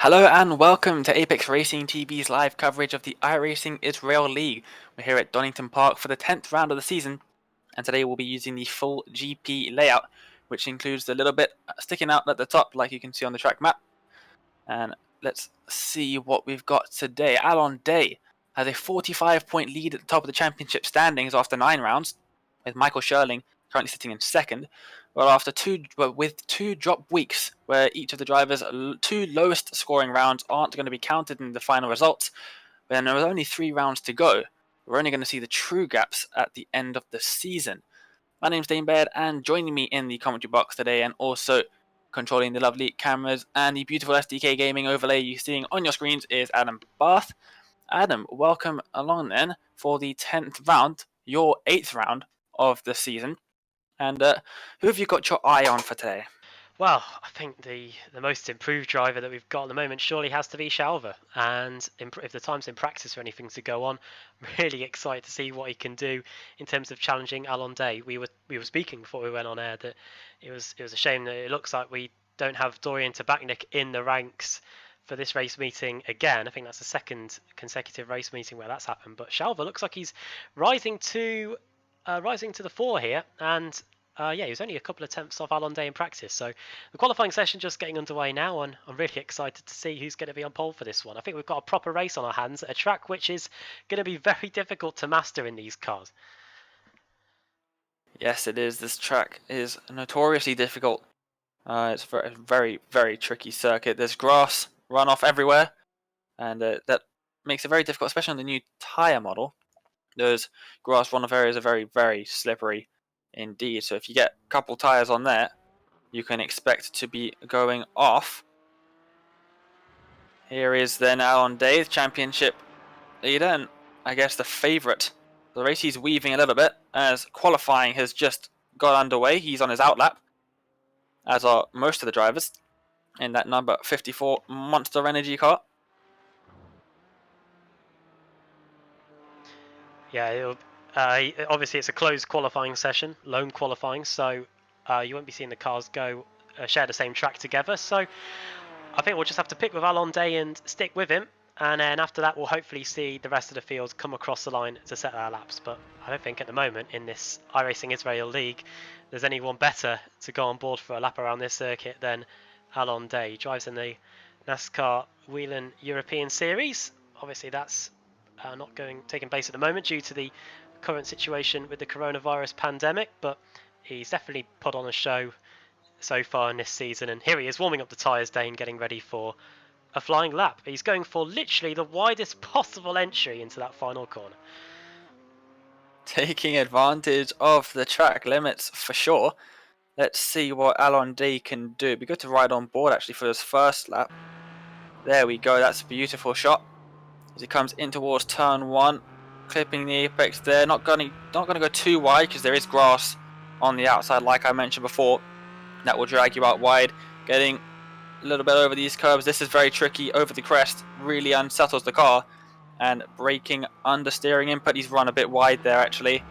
Hello and welcome to Apex Racing TV's live coverage of the iRacing Israel League. We're here at Donington Park for the 10th round of the season, and today we'll be using the full GP layout, which includes the little bit sticking out at the top like you can see on the track map. And let's see what we've got today. Alon Day has a 45-point lead at the top of the championship standings after 9 rounds, with Michael Sherling currently sitting in second. With two drop weeks where each of the drivers' two lowest scoring rounds aren't going to be counted in the final results, then there are only 3 rounds to go. We're only going to see the true gaps at the end of the season. My name's Dane Baird, and joining me in the commentary box today and also controlling the lovely cameras and the beautiful SDK gaming overlay you're seeing on your screens is Adam Barth. Adam, welcome along then for the 10th round, your 8th round of the season. And who have you got your eye on for today? Well, I think the most improved driver that we've got at the moment surely has to be Shalva. And if the time's in practice for anything to go on, I'm really excited to see what he can do in terms of challenging Alon Day. We were speaking before we went on air that it was a shame that it looks like we don't have Dorian Tabechnic in the ranks for this race meeting again. I think that's the second consecutive race meeting where that's happened. But Shalva looks like he's rising to the fore here, and he was only a couple of tenths off Alon Day in practice. So the qualifying session just getting underway now, and I'm really excited to see who's going to be on pole for this one. I think we've got a proper race on our hands at a track which is going to be very difficult to master in these cars. Yes, it is. This track is notoriously difficult. It's a very, very tricky circuit. There's grass runoff everywhere, and that makes it very difficult, especially on the new tyre model. Those grass runoff areas are very, very slippery indeed. So if you get a couple tyres on there, you can expect to be going off. Here is then Alon Day, the championship leader, and I guess the favourite. The race he's weaving a little bit as qualifying has just got underway. He's on his outlap, as are most of the drivers in that number 54 Monster Energy car. Yeah, obviously it's a closed qualifying session, lone qualifying, so you won't be seeing the cars go share the same track together. So I think we'll just have to pick with Alon Day and stick with him, and then after that we'll hopefully see the rest of the field come across the line to set their laps. But I don't think at the moment in this iRacing Israel League there's anyone better to go on board for a lap around this circuit than Alon Day. He drives in the NASCAR Whelen European Series. Obviously that's not taking place at the moment due to the current situation with the coronavirus pandemic, but he's definitely put on a show so far in this season. And here he is warming up the tyres, Dane, getting ready for a flying lap. He's going for literally the widest possible entry into that final corner. Taking advantage of the track limits for sure. Let's see what Alon Day can do. It'd be good to ride on board actually for his first lap. There we go, that's a beautiful shot. As he comes in towards turn 1, clipping the apex there. Not going to go too wide because there is grass on the outside like I mentioned before. That will drag you out wide. Getting a little bit over these curbs. This is very tricky over the crest. Really unsettles the car. And braking under steering input. He's run a bit wide there actually.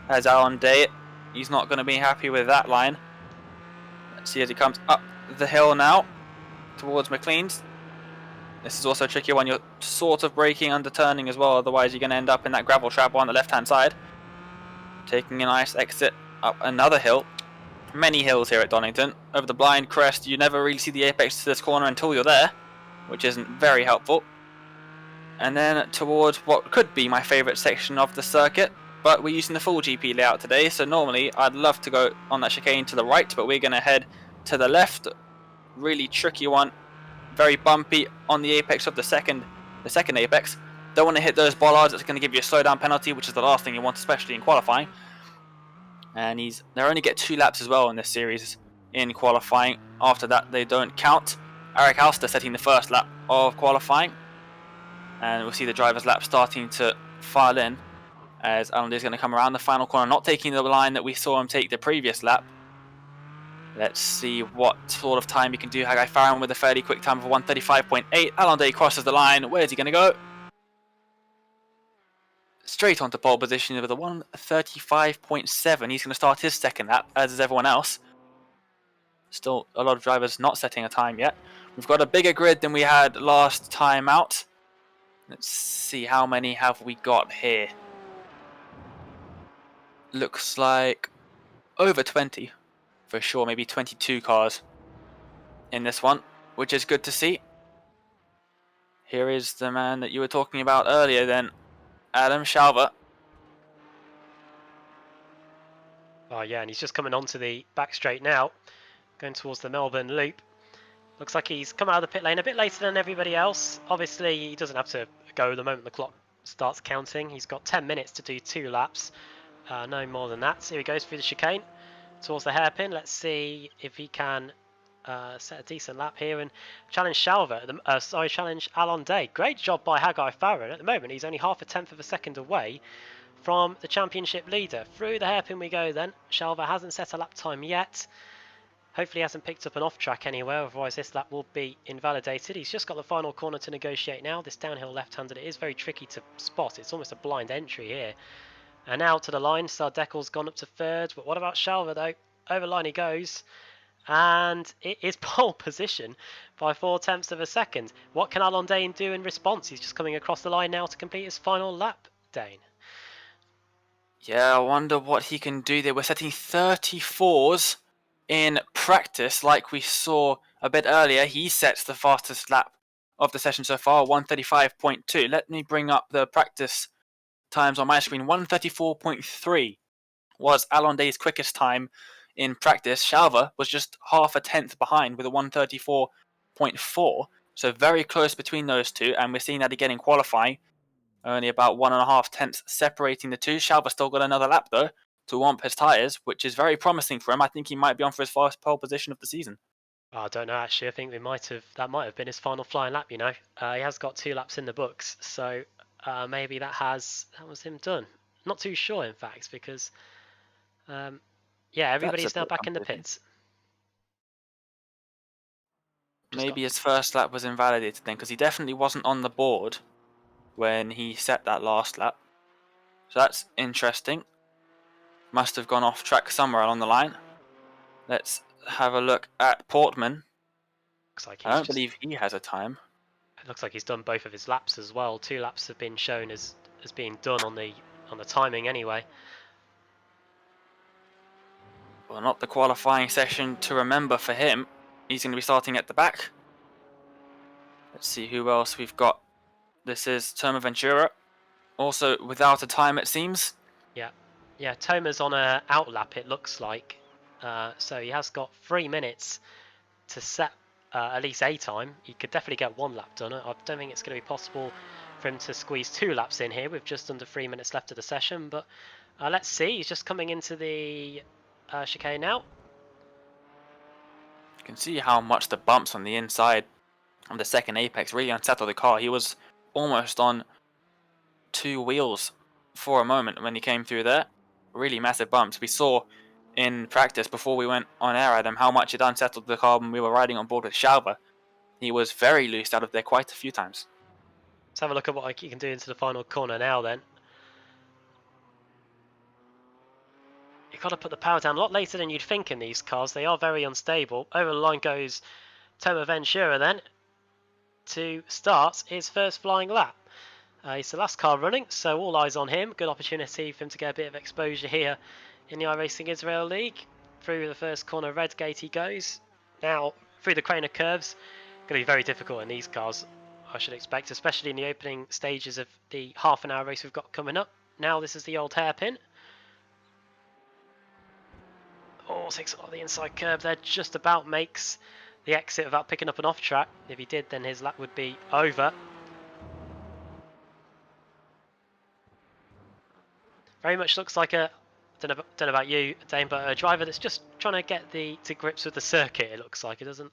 As Alon Day, he's not going to be happy with that line. Let's see as he comes up the hill now towards McLean's. This is also a tricky one. You're sort of braking under turning as well, otherwise you're going to end up in that gravel trap on the left hand side. Taking a nice exit up another hill. Many hills here at Donington. Over the blind crest, you never really see the apex to this corner until you're there, which isn't very helpful. And then towards what could be my favourite section of the circuit, but we're using the full GP layout today, so normally I'd love to go on that chicane to the right, but we're going to head to the left. Really tricky one. Very bumpy on the apex of the second apex. Don't want to hit those bollards. It's going to give you a slowdown penalty, which is the last thing you want, especially in qualifying. And they only get 2 laps as well in this series in qualifying. After that, they don't count. Eric Alster setting the first lap of qualifying, and we'll see the driver's lap starting to file in as Alon Day is going to come around the final corner, not taking the line that we saw him take the previous lap. Let's see what sort of time he can do. Hagay Farran with a fairly quick time of 1:35.8. Alon Day crosses the line. Where's he going to go? Straight onto pole position with a 1:35.7. He's going to start his second lap, as is everyone else. Still a lot of drivers not setting a time yet. We've got a bigger grid than we had last time out. Let's see how many have we got here. Looks like over 20 for sure, maybe 22 cars in this one, which is good to see. Here is the man that you were talking about earlier then, Adam Shalva. Oh yeah, and he's just coming onto the back straight now, going towards the Melbourne loop. Looks like he's come out of the pit lane a bit later than everybody else. Obviously, he doesn't have to go the moment the clock starts counting. He's got 10 minutes to do 2 laps, no more than that. So here he goes through the chicane towards the hairpin. Let's see if he can set a decent lap here and challenge challenge Alon Day. Great job by Hagay Farran. At the moment, he's only half a tenth of a second away from the championship leader. Through the hairpin we go then. Shalva hasn't set a lap time yet. Hopefully he hasn't picked up an off track anywhere, otherwise this lap will be invalidated. He's just got the final corner to negotiate now. This downhill left-handed, it is very tricky to spot. It's almost a blind entry here. And now to the line, Sardeckel's gone up to third, but what about Shalva though? Over line he goes. And it is pole position by 0.4 of a second. What can Alon Dane do in response? He's just coming across the line now to complete his final lap, Dane. Yeah, I wonder what he can do there. We're setting 34s in practice like we saw a bit earlier. He sets the fastest lap of the session so far, 1:35.2. Let me bring up the practice times on my screen. 1:34.3 was Alon Day's quickest time in practice. Shalva was just half a tenth behind with a 1:34.4. So very close between those two, and we're seeing that again in qualifying. Only about 1.5 tenths separating the two. Shalva still got another lap though to warm up his tyres, which is very promising for him. I think he might be on for his first pole position of the season. I don't know actually. I think that might have been his final flying lap. You know, he has got 2 laps in the books, so maybe that was him done. Not too sure in fact, because yeah, everybody's now back in the pits. Maybe his first lap was invalidated then, because he definitely wasn't on the board when he set that last lap. So that's interesting. Must have gone off track somewhere along the line. Let's have a look at Portman. Looks like I don't believe he has a time. It looks like he's done both of his laps as well. 2 laps have been shown as being done on the timing anyway. Well, not the qualifying session to remember for him. He's going to be starting at the back. Let's see who else we've got. This is Toma Ventura. Also without a time, it seems. Yeah, Toma's on a out lap, it looks like. So he has got 3 minutes to set at least a time. He could definitely get 1 lap done. I don't think it's going to be possible for him to squeeze 2 laps in here with just under 3 minutes left of the session. But let's see. He's just coming into the chicane now. You can see how much the bumps on the inside of the second apex really unsettled the car. He was almost on 2 wheels for a moment when he came through there. Really massive bumps. We saw in practice before we went on air, Adam, how much it unsettled the car when we were riding on board with Shalva. He was very loose out of there quite a few times. Let's have a look at what he can do into the final corner now then. You've got to put the power down a lot later than you'd think in these cars. They are very unstable. Over the line goes Toma Ventura then to start his first flying lap. He's the last car running, so all eyes on him. Good opportunity for him to get a bit of exposure here in the iRacing Israel League. Through the first corner, red gate he goes. Now, through the crane of curves. Going to be very difficult in these cars, I should expect, especially in the opening stages of the half-an-hour race we've got coming up. Now, this is the old hairpin. Oh, takes a lot of the inside curve there. Just about makes the exit without picking up an off-track. If he did, then his lap would be over. Very much looks like a, don't know about you, Dane, but a driver that's just trying to get to grips with the circuit. It looks like it doesn't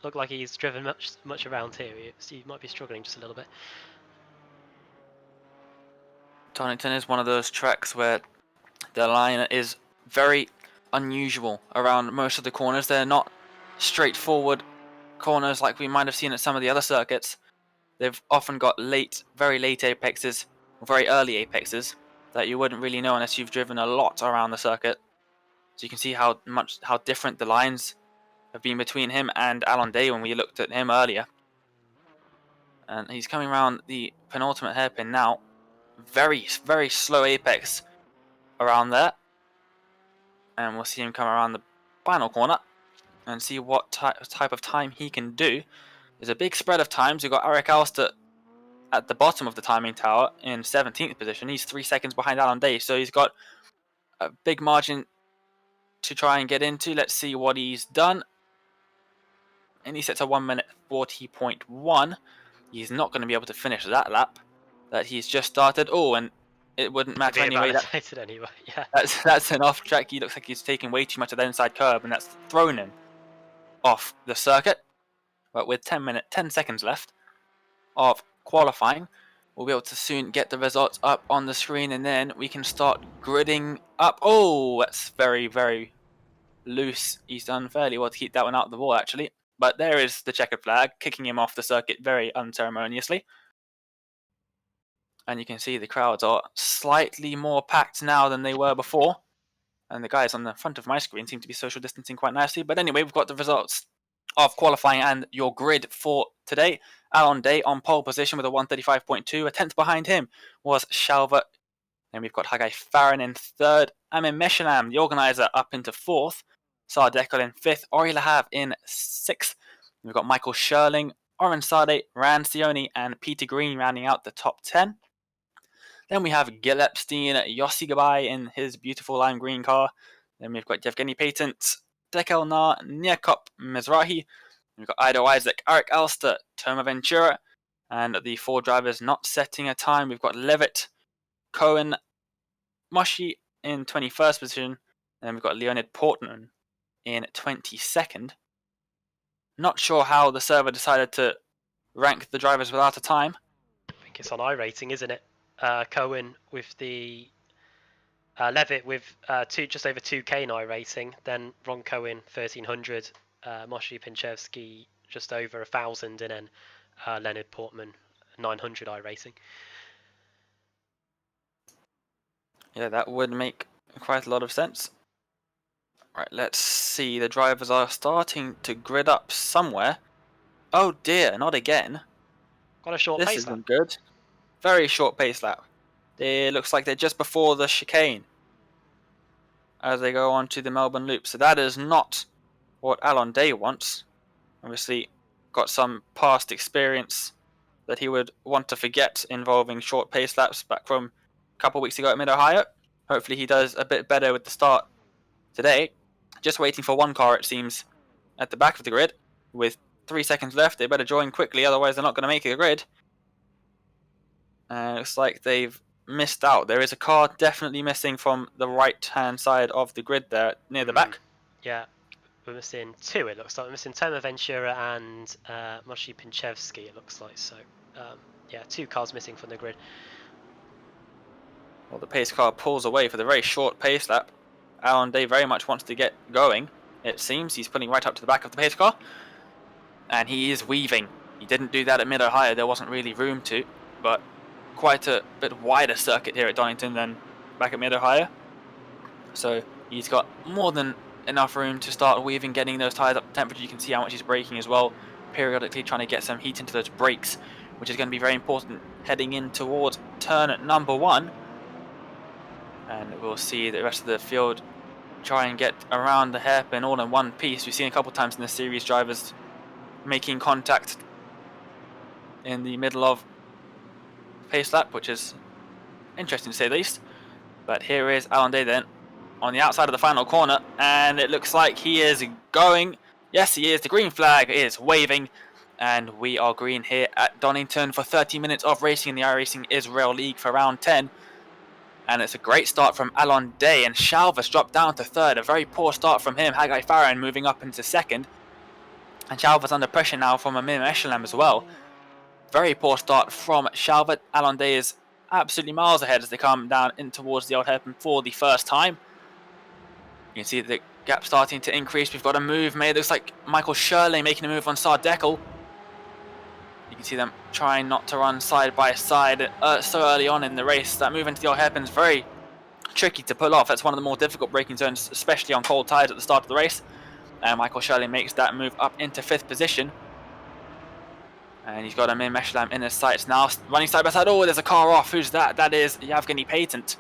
look like he's driven much around here. He might be struggling just a little bit. Donington is one of those tracks where the line is very unusual around most of the corners. They're not straightforward corners like we might have seen at some of the other circuits. They've often got very late apexes, or very early apexes, that you wouldn't really know unless you've driven a lot around the circuit. So you can see how different the lines have been between him and Alon Day when we looked at him earlier. And he's coming around the penultimate hairpin now. Very, very slow apex around there. And we'll see him come around the final corner and see what type of time he can do. There's a big spread of times. We've got Eric Alster at the bottom of the timing tower in 17th position. He's 3 seconds behind Alon Day, so he's got a big margin to try and get into. Let's see what he's done. And he sets a 1 minute 40.1. He's not going to be able to finish that lap that he's just started. Oh, and it wouldn't matter anyway. Anyway. Yeah. That's an off track. He looks like he's taking way too much of the inside curb, and that's thrown him off the circuit. But with 10 seconds left of qualifying, we'll be able to soon get the results up on the screen, and then we can start gridding up. Oh, that's very, very loose. He's done fairly well to keep that one out of the wall, actually. But there is the checkered flag, kicking him off the circuit very unceremoniously. And you can see the crowds are slightly more packed now than they were before. And the guys on the front of my screen seem to be social distancing quite nicely. But anyway, we've got the results of qualifying and your grid for today. Alon Day on pole position with a 135.2. A 10th behind him was Shalva. Then we've got Hagay Farran in 3rd. IMSA Michelin, the organizer, up into 4th. Sardeckel in 5th. Ori Lahav in 6th. We've got Michael Sherling, Oren Sade, Ran Sioni, and Peter Green rounding out the top 10. Then we have Gil Epstein, Yossi Gabay in his beautiful lime green car. Then we've got Yevgeny Patent, Dekel Nar, Nirkop Mizrahi. We've got Ido Isaac, Eric Alster, Toma Ventura. And the 4 drivers not setting a time. We've got Levitt, Cohen, Moshi in 21st position. And then we've got Leonid Portman in 22nd. Not sure how the server decided to rank the drivers without a time. I think it's on iRacing, isn't it? Cohen with the Levitt with just over 2k in iRacing, then Ron Cohen 1300, Moshi Pinchevsky just over 1000, and then Leonard Portman 900 iRacing. Yeah, that would make quite a lot of sense. Right, let's see. The drivers are starting to grid up somewhere. Oh dear, not again. Got a short This pace isn't lap. good. Very short pace lap. It looks like they're just before the chicane as they go on to the Melbourne Loop. So that is not what Alon Day wants. Obviously got some past experience that he would want to forget involving short pace laps back from a couple of weeks ago at Mid-Ohio. Hopefully he does a bit better with the start today. Just waiting for one car, it seems, at the back of the grid. With 3 seconds left, they better join quickly, otherwise they're not going to make the grid. Looks like they've missed out. There is a car definitely missing from the right-hand side of the grid there, near the back. Yeah, we're missing 2, it looks like. We're missing Toma Ventura and Moshi Pinchevsky, it looks like. So, yeah, 2 cars missing from the grid. Well, the pace car pulls away for the very short pace lap. Alon Day very much wants to get going. It seems he's pulling right up to the back of the pace car. And he is weaving. He didn't do that at Mid-Ohio. There wasn't really room to. But quite a bit wider circuit here at Donington than back at Mid-Ohio. So he's got more than enough room to start weaving, getting those tyres up to temperature. You can see how much he's braking as well. Periodically trying to get some heat into those brakes, which is going to be very important heading in towards turn number 1. And we'll see the rest of the field try and get around the hairpin all in one piece. We've seen a couple of times in the series drivers making contact in the middle of pace lap, which is interesting to say the least. But here is Alon Day then on the outside of the final corner, and it looks like he is going. Yes, he is. The green flag is waving, and we are green here at Donington for 30 minutes of racing in the iRacing Israel League for round 10. And it's a great start from Alon Day, and Shalva's dropped down to 3rd. A very poor start from him. Hagay Farran moving up into 2nd. And Shalva's under pressure now from IMSA Michelin as well. Very poor start from Shalva. Alon Day is absolutely miles ahead as they come down in towards the old hairpin for the first time. You can see the gap starting to increase. We've got a move made. It looks like Michael Sherling making a move on Sardeckel. You can see them trying not to run side by side so early on in the race. That move into the old hairpin is very tricky to pull off. That's one of the more difficult braking zones, especially on cold tyres at the start of the race. And Michael Shirley makes that move up into 5th position. And he's got a Nir Michelin in his sights now, running side by side. Oh, there's a car off. Who's that? That is Yevgeny Patent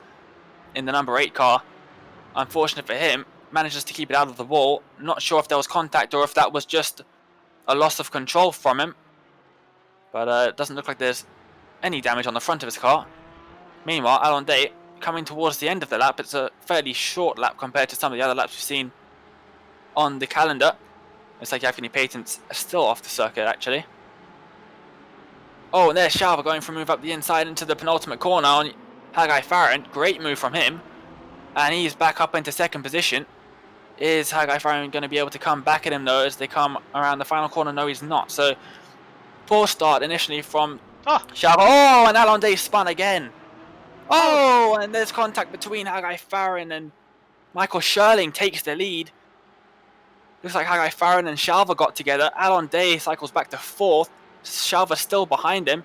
in the number 8 car. Unfortunate for him, manages to keep it out of the wall. Not sure if there was contact or if that was just a loss of control from him. But it doesn't look like there's any damage on the front of his car. Meanwhile, Alon Day coming towards the end of the lap. It's a fairly short lap compared to some of the other laps we've seen on the calendar. Looks like Yevgeny Patent's still off the circuit, actually. Oh, and there's Shalva going for a move up the inside into the penultimate corner on Hagay Farran. Great move from him. And he's back up into 2nd position. Is Hagay Farran going to be able to come back at him, though, as they come around the final corner? No, he's not. So, poor start initially from Shalva. Oh, and Alon Day spun again. Oh, and there's contact between Hagay Farran and Michael Shirling takes the lead. Looks like Hagay Farran and Shalva got together. Alon Day cycles back to 4th. Shalva still behind him.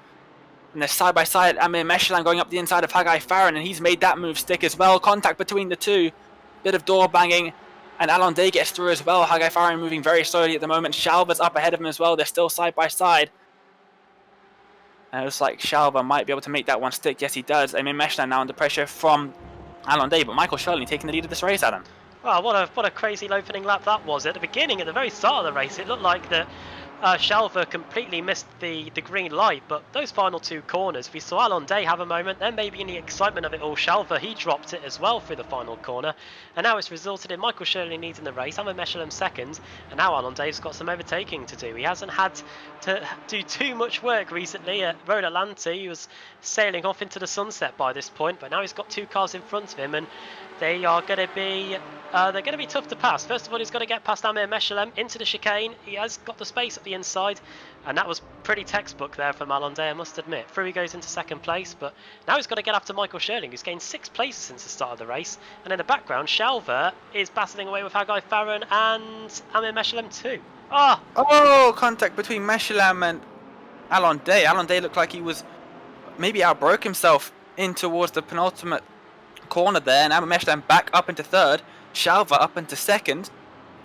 And they're side by side. Nir Michelin going up the inside of Hagay Farran, and he's made that move stick as well. Contact between the two. Bit of door banging. And Alon Day gets through as well. Hagay Farran moving very slowly at the moment. Shalva's up ahead of him as well. They're still side by side. And it looks like Shalva might be able to make that one stick. Yes, he does. Nir Michelin now under pressure from Alon Day, but Michael Shirley taking the lead of this race, Adam. Wow, what a crazy opening lap that was. At the beginning, at the very start of the race, it looked like that Shalva completely missed the green light, but those final 2 corners, we saw Alon Day have a moment, then maybe in the excitement of it all, Shalva, he dropped it as well through the final corner, and now it's resulted in Michael Shirley leading the race, Nir Michelin 2nd, and now Alon Day's got some overtaking to do. He hasn't had to do too much work recently at Road Atlanta. He was sailing off into the sunset by this point, but now he's got 2 cars in front of him, and they are going to be they're going to be tough to pass. First of all, he's got to get past Nir Michelin into the chicane. He has got the space at the inside, and that was pretty textbook there from Alon Day, I must admit. Through he goes into 2nd place, but now he's got to get after Michael Shirling, who's gained 6 places since the start of the race. And in the background, Shalva is battling away with Hagay Farran and Nir Michelin too. Oh, contact between Michelin and Alon Day. Alon Day looked like he was maybe outbroke himself in towards the penultimate corner there, and Nir Michelin back up into 3rd. Shalva up into 2nd.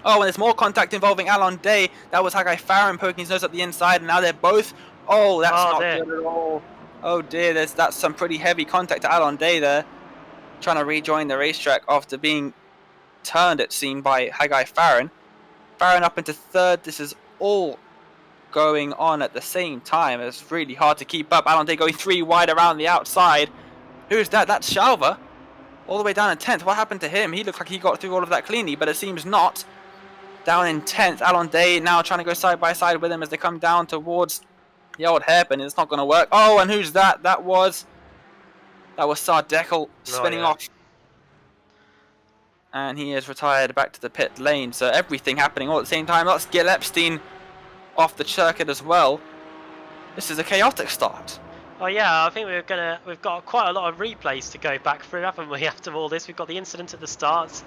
Oh, and there's more contact involving Alon Day. That was Hagay Farran poking his nose up the inside, and now they're both... Oh, that's not good at all. Oh dear, that's some pretty heavy contact to Alon Day there. Trying to rejoin the racetrack after being turned, it seemed, by Hagay Farran. Farran up into 3rd. This is all going on at the same time. It's really hard to keep up. Alon Day going 3 wide around the outside. Who's that? That's Shalva. All the way down in 10th. What happened to him? He looked like he got through all of that cleanly, but it seems not. Down in 10th. Alon Day now trying to go side by side with him as they come down towards the old hairpin. It's not going to work. Oh, and who's that? That was Sardekel spinning off. And he is retired back to the pit lane. So everything happening all at the same time. That's Gil Epstein off the circuit as well. This is a chaotic start. Oh yeah, I think we've got quite a lot of replays to go back through, haven't we? After all this, we've got the incident at the start,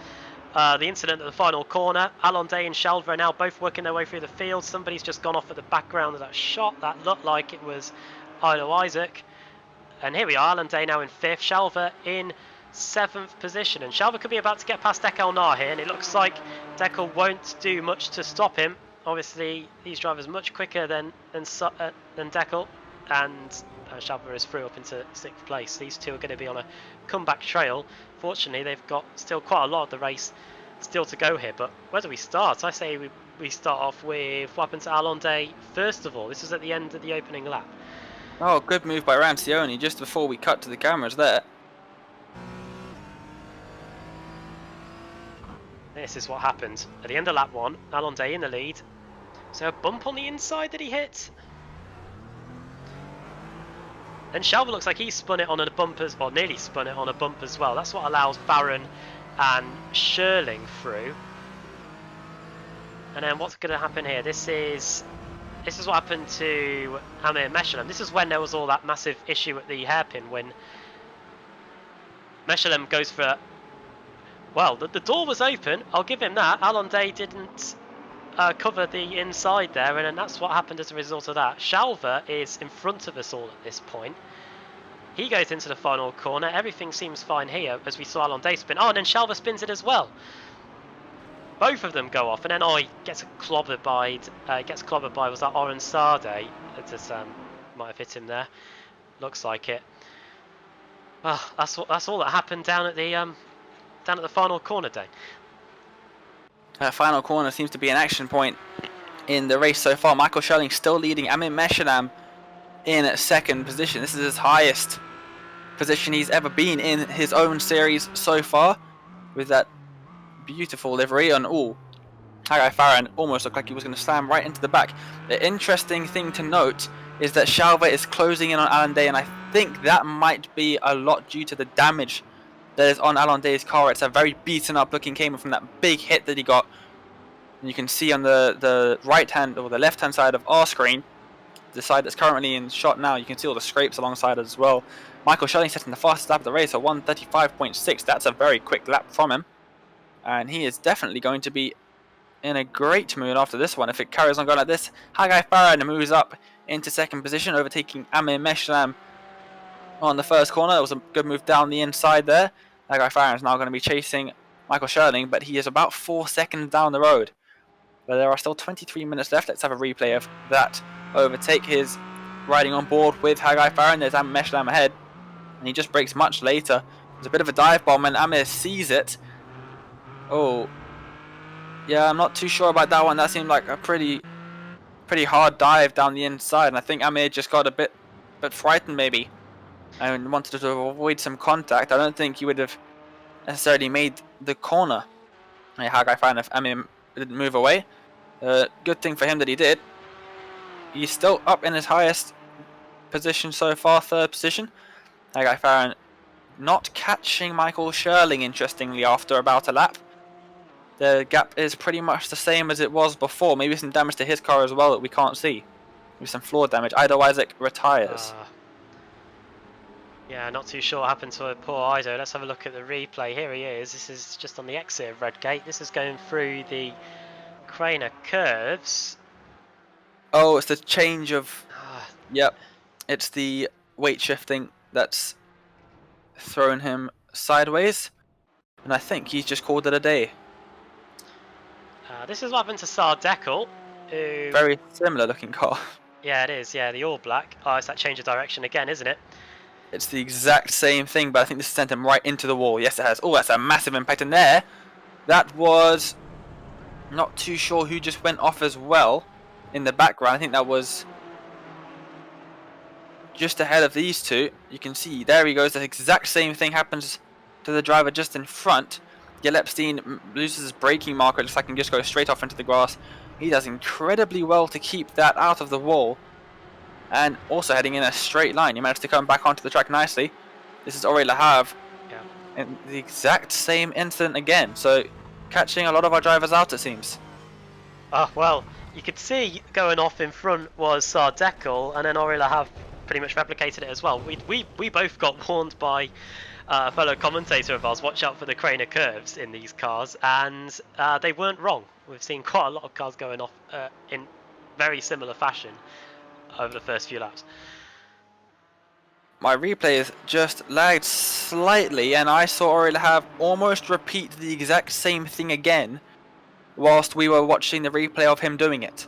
the incident at the final corner. Alon Day and Shalva are now both working their way through the field. Somebody's just gone off at the background of that shot. That looked like it was Ilo Isaac. And here we are, Alon Day now in 5th, Shalva in 7th position. And Shalva could be about to get past Dekel Nar here, and it looks like Dekel won't do much to stop him. Obviously, these drivers much quicker than Dekel, and Shalva is through up into 6th place. These two are going to be on a comeback trail. Fortunately, they've got still quite a lot of the race still to go here. But where do we start? I say we start off with what happened to Alon Day first of all. This is at the end of the opening lap. Oh, good move by Rancioni just before we cut to the cameras there. This is what happened. At the end of lap 1, Alon Day in the lead. So a bump on the inside that he hit. And Shalva looks like he spun it on a bump or nearly spun it on a bump as well. That's what allows Farran and Shirling through. And then what's going to happen here? This is what happened to Nir Michelin. This is when there was all that massive issue at the hairpin when Michelin goes for... Well, the door was open. I'll give him that. Alon Day didn't cover the inside there, and that's what happened as a result of that. Shalva is in front of us all at this point. He goes into the final corner. Everything seems fine here as we saw Alon Day spin. Oh, and then Shalva spins it as well. both of them go off, and then gets clobbered by was that Oren Sade? It just might have hit him there. Looks like it. Oh, that's all that happened down at the final corner, Dane. That final corner seems to be an action point in the race so far. Michael Schörling still leading. Amir Meshadam in second position. This is his highest position he's ever been in his own series so far, with that beautiful livery on. Ooh, Hagay Farran almost looked like he was going to slam right into the back. The interesting thing to note is that Shalva is closing in on Alon Day, and I think that might be a lot due to the damage that is on Alon Day's car. It's a very beaten up looking Cayman from that big hit that he got. And you can see on the right hand or the left hand side of our screen, the side that's currently in shot now, you can see all the scrapes alongside as well. Michael Schörling setting the fastest lap of the race at 1:35.6. That's a very quick lap from him, and he is definitely going to be in a great mood after this one if it carries on going like this. Hagay Farran moves up into second position, overtaking Amir Meshadam on the first corner. It was a good move down the inside there. Hagay Farran is now going to be chasing Michael Schörling, but he is about 4 seconds down the road. But there are still 23 minutes left. Let's have a replay of that overtake. His riding on board with Hagay Farran. There's Amir Meshadam ahead, and he just brakes much later. There's a bit of a dive bomb, and Amir sees it. Oh, yeah, I'm not too sure about that one. That seemed like a pretty hard dive down the inside, and I think Amir just got a bit frightened maybe and wanted to avoid some contact. I don't think he would have necessarily made the corner. Hagay Farran, if Amir didn't move away. Good thing for him that he did. He's still up in his highest position so far, third position. Hagay Farran not catching Michael Schörling, interestingly, after about a lap. The gap is pretty much the same as it was before. Maybe some damage to his car as well that we can't see. Maybe some floor damage. Ido Isaac retires. Yeah, not too sure what happened to poor Ido. Let's have a look at the replay. Here he is. This is just on the exit of Redgate. This is going through the Craner curves. Oh, it's the change of... Yep. It's the weight shifting that's thrown him sideways. And I think he's just called it a day. This is what happened to Sardekel, who... Very similar looking car. Yeah, it is. Yeah, the all black. Oh, it's that change of direction again, isn't it? It's the exact same thing, but I think this sent him right into the wall. Yes, it has. Oh, that's a massive impact in there. That was... Not too sure who just went off as well in the background. I think that was just ahead of these two. You can see, there he goes. The exact same thing happens to the driver just in front. Gillespie loses his braking marker. It looks like he can just go straight off into the grass. He does incredibly well to keep that out of the wall. And also heading in a straight line. He managed to come back onto the track nicely. This is Ori Lahav. Yeah. And the exact same incident again. So catching a lot of our drivers out, it seems. Oh, well, you could see going off in front was Sardekel, and then Ori Lahav pretty much replicated it as well. We both got warned by a fellow commentator of ours, watch out for the Craner curves in these cars, and they weren't wrong. We've seen quite a lot of cars going off in very similar fashion over the first few laps. My replay has just lagged slightly, and I saw Ori Lahav almost repeat the exact same thing again whilst we were watching the replay of him doing it.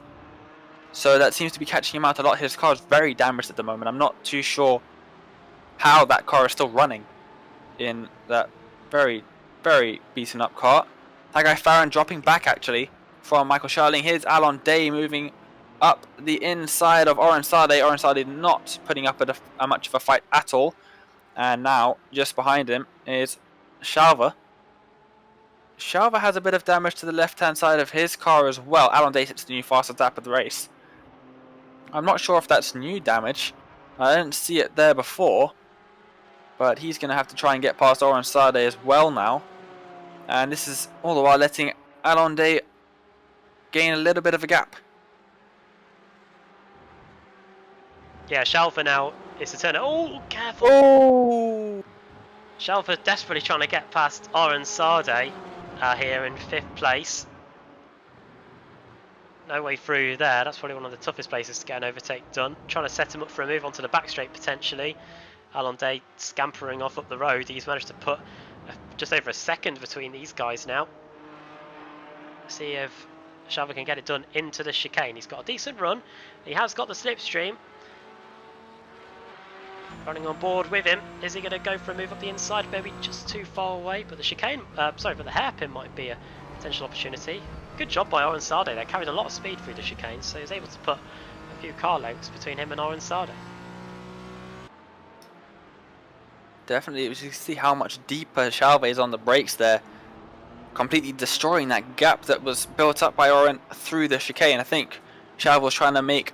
So that seems to be catching him out a lot. His car is very damaged at the moment. I'm not too sure how that car is still running in that very beaten up car. Hagay Farran dropping back actually from Michael Schörling. Here's Alon Day moving up the inside of Oren Sade. Oren Sade not putting up a much of a fight at all. And now just behind him is Shalva. Shalva has a bit of damage to the left hand side of his car as well. Alon Day hits the new fastest lap of the race. I'm not sure if that's new damage. I didn't see it there before. But he's going to have to try and get past Oren Sade as well now. And this is all the while letting Alon Day gain a little bit of a gap. Yeah, Shalva now is to turn it. Oh, careful! Oh! Shalva desperately trying to get past Oren Sade here in 5th place. No way through there. That's probably one of the toughest places to get an overtake done. Trying to set him up for a move onto the back straight potentially. Alon Day scampering off up the road. He's managed to put just over a second between these guys now. see if Shalva can get it done into the chicane. He's got a decent run. He has got the slipstream. Running on board with him. Is he going to go for a move up the inside? Maybe just too far away. But the chicane, but the hairpin might be a potential opportunity. Good job by Oren Sade. They carried a lot of speed through the chicane, so he was able to put a few car lengths between him and Oren Sade. Definitely, we can see how much deeper Shalva is on the brakes there, completely destroying that gap that was built up by Oren through the chicane. I think Shalva was trying to make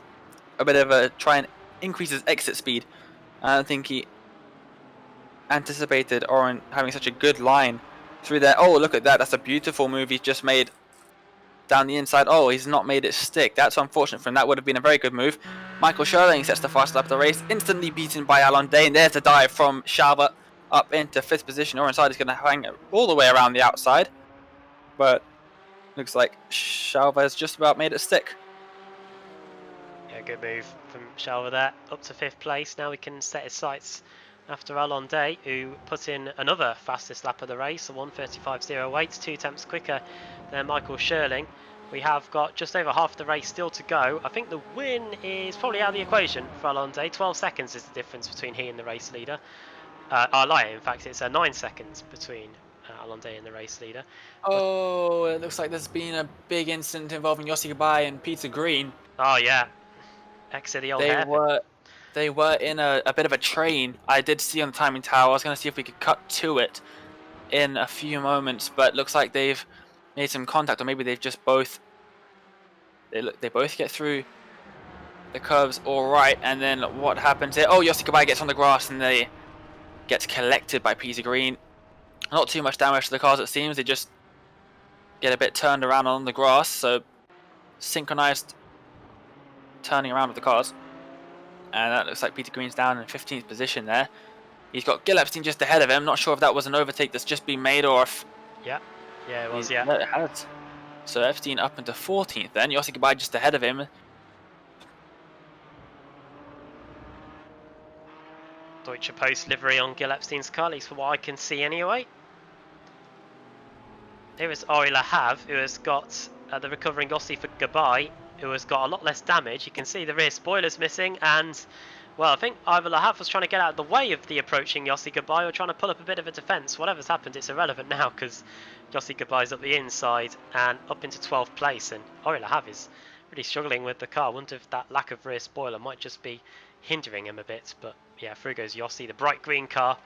a bit of a try and increase his exit speed. I don't think he anticipated Oren having such a good line through there. Oh, look at that! That's a beautiful move he's just made down the inside. Oh, he's not made it stick. That's unfortunate for him. That would have been a very good move. Michael Scherling sets the fast lap of the race, instantly beaten by Alon Day, and there's a dive from Shalva up into 5th position. Oren Sade is going to hang all the way around the outside, but looks like Shalva has just about made it stick. Yeah, good move from Shalva there, up to 5th place. Now he can set his sights after Alon Day, who put in another fastest lap of the race, a 1:35.08, 2 tenths quicker than Michael Scherling. We have got just over half the race still to go. I think the win is probably out of the equation for Alon Day. 12 seconds is the difference between he and the race leader. I lie, in fact, it's 9 seconds between Alon Day and the race leader. Oh, it looks like there's been a big incident involving Yossi Gabai and Peter Green. Oh yeah, exit the old hairpin. They were in a bit of a train. I did see on the timing tower. I was going to see if we could cut to it in a few moments, but looks like they've made some contact, or maybe they've just both they both get through the curves all right. And then what happens here? Oh, Yossi Gabai gets on the grass and they gets collected by Peter Green. Not too much damage to the cars, it seems. They just get a bit turned around on the grass, so synchronized turning around of the cars. And that looks like Peter Green's down in 15th position there. He's got Gil Epstein just ahead of him. Not sure if that was an overtake that's just been made or if... Yeah, it was, yeah. It has. So Epstein up into 14th then. Yossi Gabai just ahead of him. Deutsche Post livery on Gil Epstein's car, at least for what I can see anyway. Here is Ori Lahav, who has got the recovering Yossi for Gabai, who has got a lot less damage. You can see the rear spoilers missing, and well, I think either Lahav was trying to get out of the way of the approaching Yossi Gabai or trying to pull up a bit of a defence. Whatever's happened, it's irrelevant now because Yossi Gabai's up the inside and up into 12th place, and Ori Lahav is really struggling with the car. I wonder if that lack of rear spoiler might just be hindering him a bit, but yeah, through goes Yossi, the bright green car,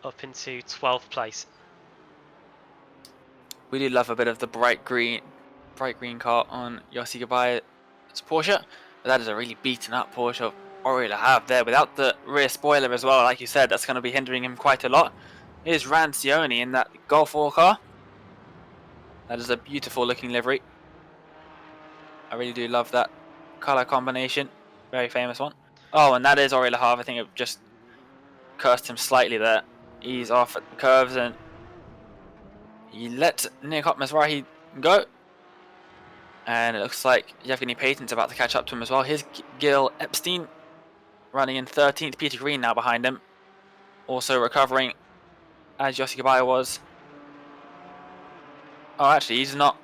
up into 12th place. We do love a bit of the bright green car on Yossi Gabai's Porsche, but that is a really beaten up Porsche of Ori Lahav there without the rear spoiler as well. Like you said, that's going to be hindering him quite a lot. Here's Rancioni in that Golf 4 car. That is a beautiful looking livery. I really do love that colour combination. Very famous one. Oh, and that is Ori Lahav. I think it just cursed him slightly there. He's off at the curves and he let Nikop Mizrahi go. And it looks like Yevgeny Payton's about to catch up to him as well. Here's Gil Epstein running in 13th. Peter Green now behind him. Also recovering as Yossi Gabai was. Oh, actually, he's not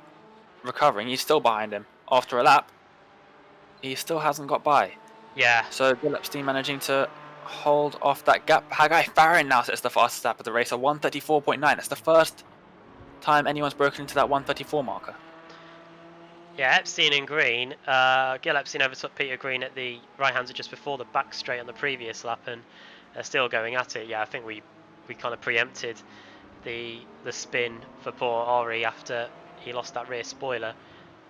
recovering. He's still behind him. After a lap, he still hasn't got by. Yeah. So Gil Epstein managing to hold off that gap. Hagay Farran now sets the fastest lap of the race, a 1:34.9. That's the first time anyone's broken into that 1:34 marker. Yeah, Epstein and Green. Gil Epstein overtook Peter Green at the right-hander just before the back straight on the previous lap, and they're still going at it. Yeah, I think we kind of preempted the spin for poor Ori after he lost that rear spoiler.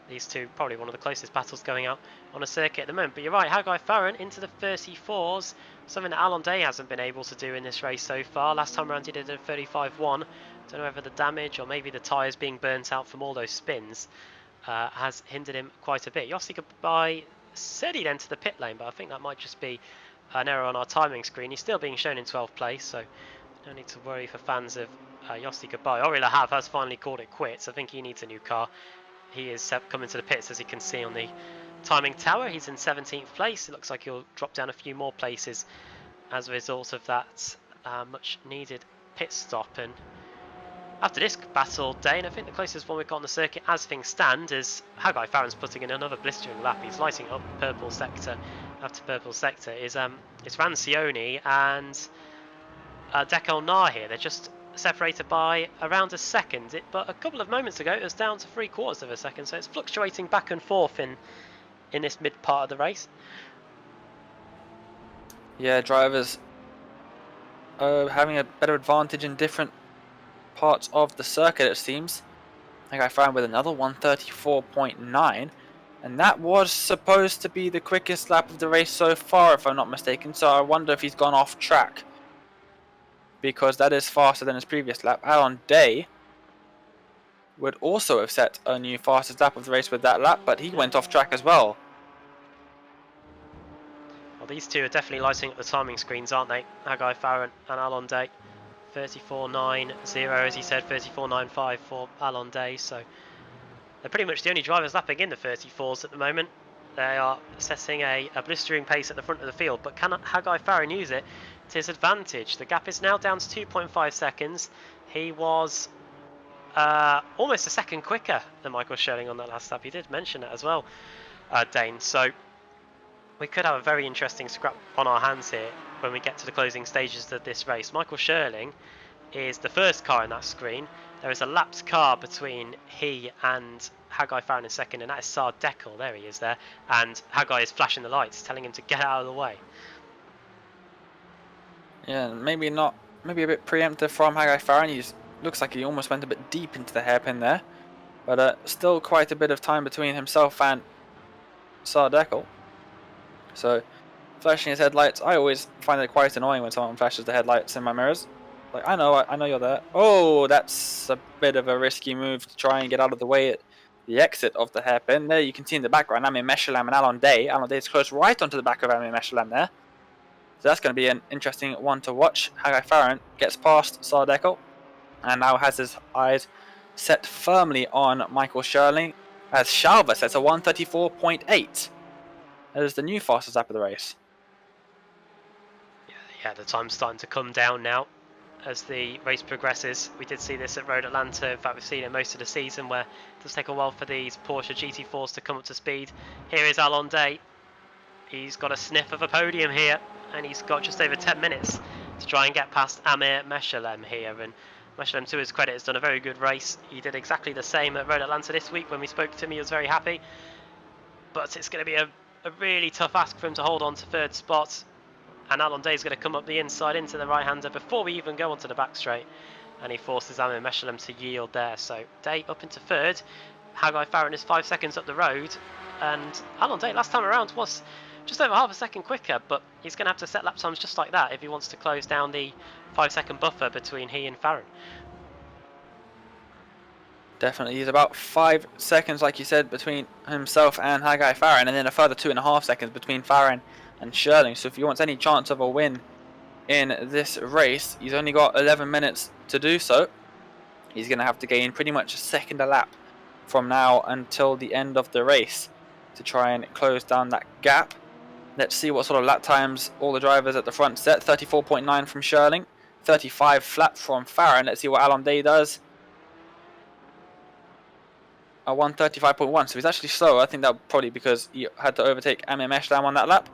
These two probably one of the closest battles going out on a circuit at the moment. But you're right, Hagay Farran into the 34s, something that Alon Day hasn't been able to do in this race so far. Last time around he did a 35-1. Don't know whether the damage or maybe the tyres being burnt out from all those spins has hindered him quite a bit. Yossi Gabai said he'd enter the pit lane, but I think that might just be an error on our timing screen. He's still being shown in 12th place, so no need to worry for fans of Yossi Gabai. Ori Lahav has finally called it quits. I think he needs a new car. He is coming to the pits, as you can see on the timing tower. He's in 17th place. It looks like he'll drop down a few more places as a result of that much needed pit stop. And After this battle, Dane, I think the closest one we've got on the circuit as things stand is Hagay Farran's putting in another blistering lap. He's lighting up purple sector after purple sector. It's Rancioni and Deckel Nar here. They're just separated by around a second. But a couple of moments ago it was down to 3/4 of a second, so it's fluctuating back and forth in this mid part of the race. Yeah, drivers having a better advantage in different parts of the circuit, it seems. I think I found with another 134.9, and that was supposed to be the quickest lap of the race so far, if I'm not mistaken. So I wonder if he's gone off track, because that is faster than his previous lap. Alon Day would also have set a new fastest lap of the race with that lap, but he went off track as well. Well, these two are definitely lighting up the timing screens, aren't they? Hagay Farran and Alon Day. 34.90 as he said, 34.95 for Alon Day, so they're pretty much the only drivers lapping in the 34s at the moment. They are setting a blistering pace at the front of the field, but can Hagay Farran use it to his advantage? The gap is now down to 2.5 seconds. He was almost a second quicker than Michael Scherling on that last lap. He did mention that as well, Dane, so we could have a very interesting scrap on our hands here when we get to the closing stages of this race. Michael Scherling is the first car in that screen. There is a lapped car between he and Hagay Farran in second, and that is Sard Deckel. There he is there. And Hagay is flashing the lights, telling him to get out of the way. Yeah, maybe not. Maybe a bit preemptive from Hagay Farran. He looks like he almost went a bit deep into the hairpin there. But still quite a bit of time between himself and Sard Deckel. So, flashing his headlights, I always find it quite annoying when someone flashes the headlights in my mirrors. Like, I know you're there. Oh, that's a bit of a risky move to try and get out of the way at the exit of the hairpin. There you can see in the background, IMSA Michelin and Alon Day. Alon Day is close right onto the back of IMSA Michelin there. So that's going to be an interesting one to watch. Hagay Farran gets past Sard Deckel and now has his eyes set firmly on Michael Scherling as Shalva sets a 134.8. That is the new fastest lap of the race. Yeah, the time's starting to come down now as the race progresses. We did see this at Road Atlanta. In fact, we've seen it most of the season, where it does take a while for these Porsche GT4s to come up to speed. Here is Alon Day. He's got a sniff of a podium here, and he's got just over 10 minutes to try and get past IMSA Michelin here. And Michelin, to his credit, has done a very good race. He did exactly the same at Road Atlanta this week. When we spoke to him, he was very happy. But it's going to be a really tough ask for him to hold on to third spot, and Alon Day is going to come up the inside into the right-hander before we even go onto the back straight, and he forces IMSA Michelin to yield there. So Day up into third. Hagay Farran is 5 seconds up the road, and Alon Day last time around was just over half a second quicker, but he's going to have to set lap times just like that if he wants to close down the 5-second buffer between he and Farran. Definitely, he's about 5 seconds, like you said, between himself and Hagay Farran, and then a further 2.5 seconds between Farran and Scherling. So if he wants any chance of a win in this race, he's only got 11 minutes to do so. He's going to have to gain pretty much a second a lap from now until the end of the race to try and close down that gap. Let's see what sort of lap times all the drivers at the front set. 34.9 from Scherling, 35 flat from Farran. Let's see what Alon Day does. A 135.1, so he's actually slower. I think that probably because he had to overtake IMSA Michelin on that lap.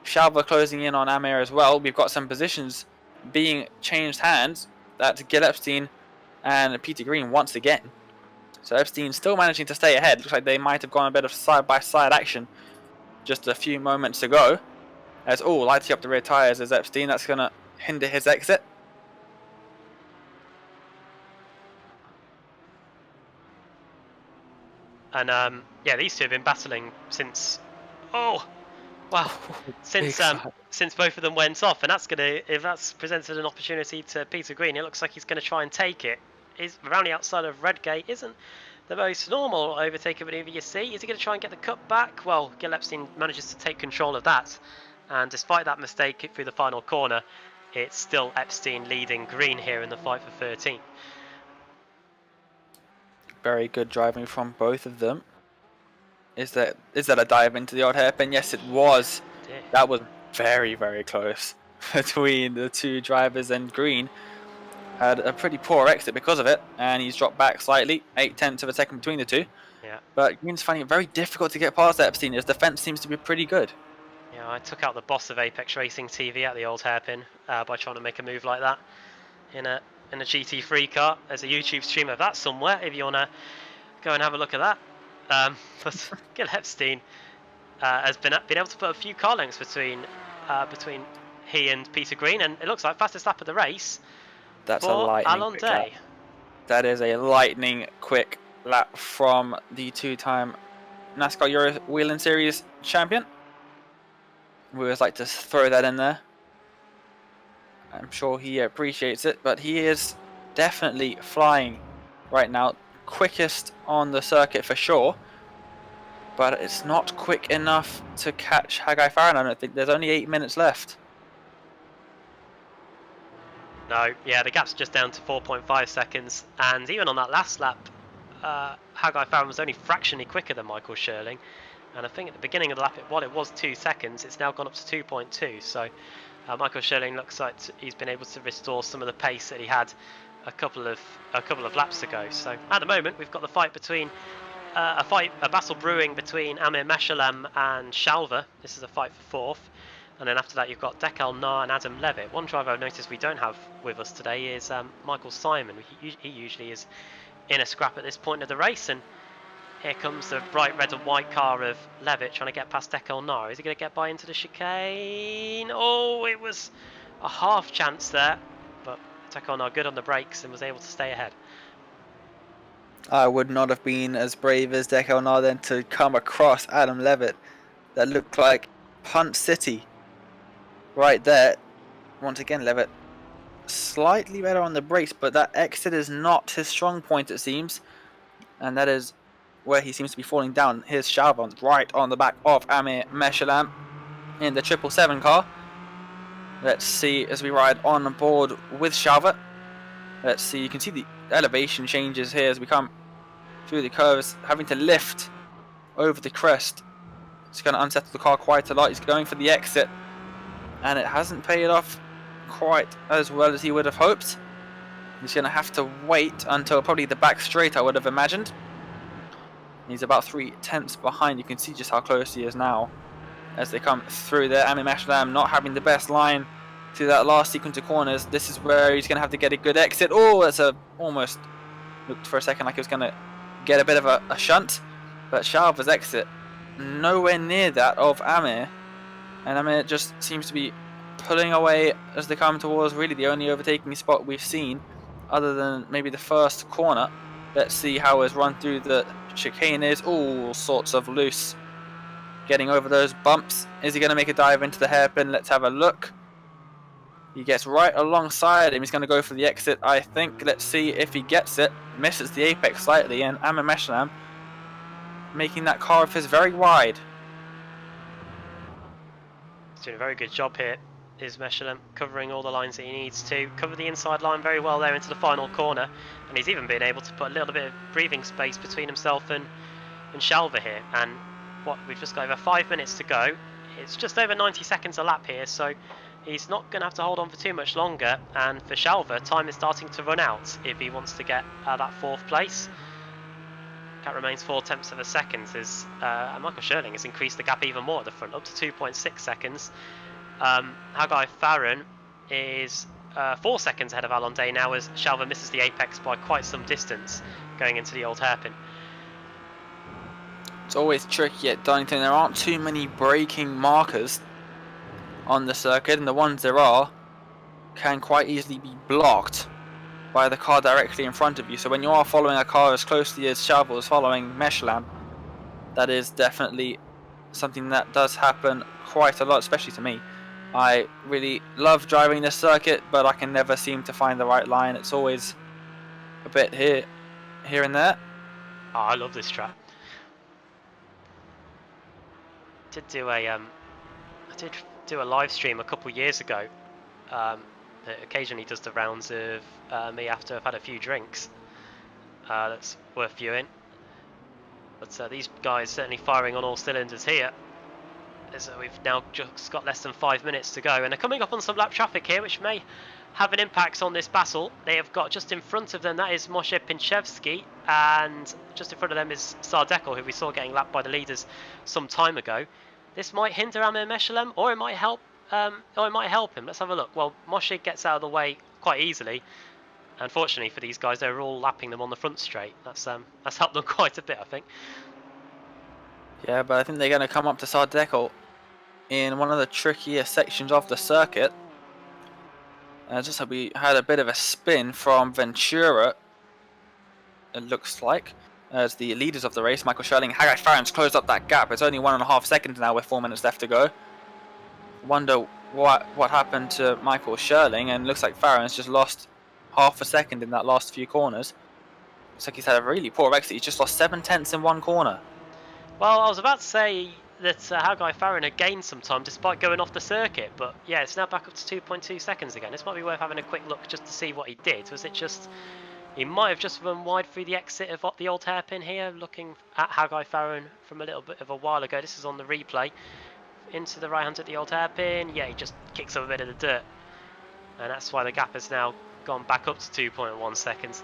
Shalva closing in on IMSA as well. We've got some positions being changed hands. That's Gil Epstein and Peter Green once again. So Epstein still managing to stay ahead. Looks like they might have gone a bit of side-by-side action just a few moments ago. As lighting up the rear tyres as Epstein. That's going to hinder his exit. And yeah, these two have been battling since since both of them went off, and if that's presented an opportunity to Peter Green, it looks like he's going to try and take it. Is around the outside of Redgate isn't the most normal overtaker maneuver you see. Is he going to try and get the cut back? Well, Gil Epstein manages to take control of that, and despite that mistake through the final corner, it's still Epstein leading Green here in the fight for 13th. Very good driving from both of them. Is that a dive into the odd hairpin? Yes, it was. That was very, very close between the two drivers and Green. had a pretty poor exit because of it, and he's dropped back slightly, 0.8 of a second between the two. Yeah. But Green's finding it very difficult to get past Epstein. His defense seems to be pretty good. Yeah, I took out the boss of Apex Racing TV at the old hairpin by trying to make a move like that in a GT3 car. There's a YouTube stream of that somewhere if you want to go and have a look at that. But Gil Epstein has been able to put a few car lengths between he and Peter Green, and it looks like fastest lap of the race. That's for a lightning Alon quick Day. lap. That is a lightning quick lap from the two-time NASCAR Euro Wheeling Series champion. We always like to throw that in there. I'm sure he appreciates it, but he is definitely flying right now. Quickest on the circuit for sure, but it's not quick enough to catch Hagay Farran. I don't think. There's only 8 minutes left. No, yeah, the gap's just down to 4.5 seconds, and even on that last lap, Hagay Farran was only fractionally quicker than Michael Schürling, and I think at the beginning of the lap, while it was 2 seconds, it's now gone up to 2.2, so Michael Schürling looks like he's been able to restore some of the pace that he had a couple of laps ago. So at the moment, we've got the fight between a battle brewing between IMSA Michelin and Shalva. This is a fight for fourth. And then after that, you've got Dekel Nar and Adam Levitt. One driver I've noticed we don't have with us today is Michael Simon. He usually is in a scrap at this point of the race. And here comes the bright red and white car of Levitt trying to get past Dekel Nar. Is he going to get by into the chicane? Oh, it was a half chance there. But Dekel Nar good on the brakes and was able to stay ahead. I would not have been as brave as Dekel Nar then to come across Adam Levitt. That looked like Punt City. Right there, once again, Levitt slightly better on the brakes, but that exit is not his strong point, it seems, and that is where he seems to be falling down. Here's Chalvon right on the back of IMSA Michelin in the 777 car. Let's see as we ride on board with Chalvon. Let's see, you can see the elevation changes here as we come through the curves, having to lift over the crest. It's going to unsettle the car quite a lot. He's going for the exit, and it hasn't paid off quite as well as he would have hoped. He's going to have to wait until probably the back straight, I would have imagined. He's about 0.3 behind. You can see just how close he is now as they come through there. IMSA Michelin not having the best line through that last sequence of corners. This is where he's going to have to get a good exit. Oh, that's almost looked for a second like he was going to get a bit of a shunt, but Shalva's exit nowhere near that of Amir, and Amir just seems to be pulling away as they come towards really the only overtaking spot we've seen other than maybe the first corner. Let's see how his run through the chicane is. All sorts of loose getting over those bumps. Is he going to make a dive into the hairpin? Let's have a look. He gets right alongside him. He's going to go for the exit, I think. Let's see if he gets it. Misses the apex slightly, and IMSA Michelin making that car of his very wide. He's doing a very good job here, is Michelin, covering all the lines that he needs to. Cover the inside line very well there into the final corner, and he's even been able to put a little bit of breathing space between himself and Shalva here. And we've just got over 5 minutes to go. It's just over 90 seconds a lap here, so he's not going to have to hold on for too much longer. And for Shalva, time is starting to run out if he wants to get that fourth place. Gap remains 0.4 of a second as Michael Schürling has increased the gap even more at the front, up to 2.6 seconds. Hagay Farran is 4 seconds ahead of Alon Day now as Shalva misses the apex by quite some distance going into the old hairpin. It's always tricky at Donington. There aren't too many braking markers on the circuit, and the ones there are can quite easily be blocked by the car directly in front of you. So when you are following a car as closely as Shalva is following Michelin, that is definitely something that does happen quite a lot, especially to me. I really love driving this circuit, but I can never seem to find the right line. It's always a bit here and there. Oh, I love this track. I did do a live stream a couple years ago that occasionally does the rounds of me after I've had a few drinks. That's worth viewing. But these guys certainly firing on all cylinders here. As we've now just got less than 5 minutes to go, and they're coming up on some lap traffic here, which may have an impact on this battle. They have got just in front of them, that is Moshe Pinchevsky, and just in front of them is Sardekel, who we saw getting lapped by the leaders some time ago. This might hinder IMSA Michelin, or it might help. Him. Let's have a look. Well, Moshe gets out of the way quite easily. Unfortunately for these guys, they're all lapping them on the front straight. That's helped them quite a bit, I think. Yeah, but I think they're going to come up to Sardekel in one of the trickier sections of the circuit. Just like we had a bit of a spin from Ventura, it looks like, as the leaders of the race, Michael Sherling, Hagay Farran's closed up that gap. It's only 1.5 seconds now with 4 minutes left to go. Wonder what happened to Michael Sherling, and looks like Farran's just lost half a second in that last few corners. Looks like he's had a really poor exit. He's just lost 7 tenths in one corner. Well, I was about to say that Hagay Farran had gained some time despite going off the circuit, but yeah, it's now back up to 2.2 seconds again. This might be worth having a quick look just to see what he did. Was it just, he might have just run wide through the exit of the old hairpin here, looking at Hagay Farran from a little bit of a while ago. This is on the replay. Into the right hand at the old hairpin. Yeah, he just kicks up a bit of the dirt, and that's why the gap has now gone back up to 2.1 seconds.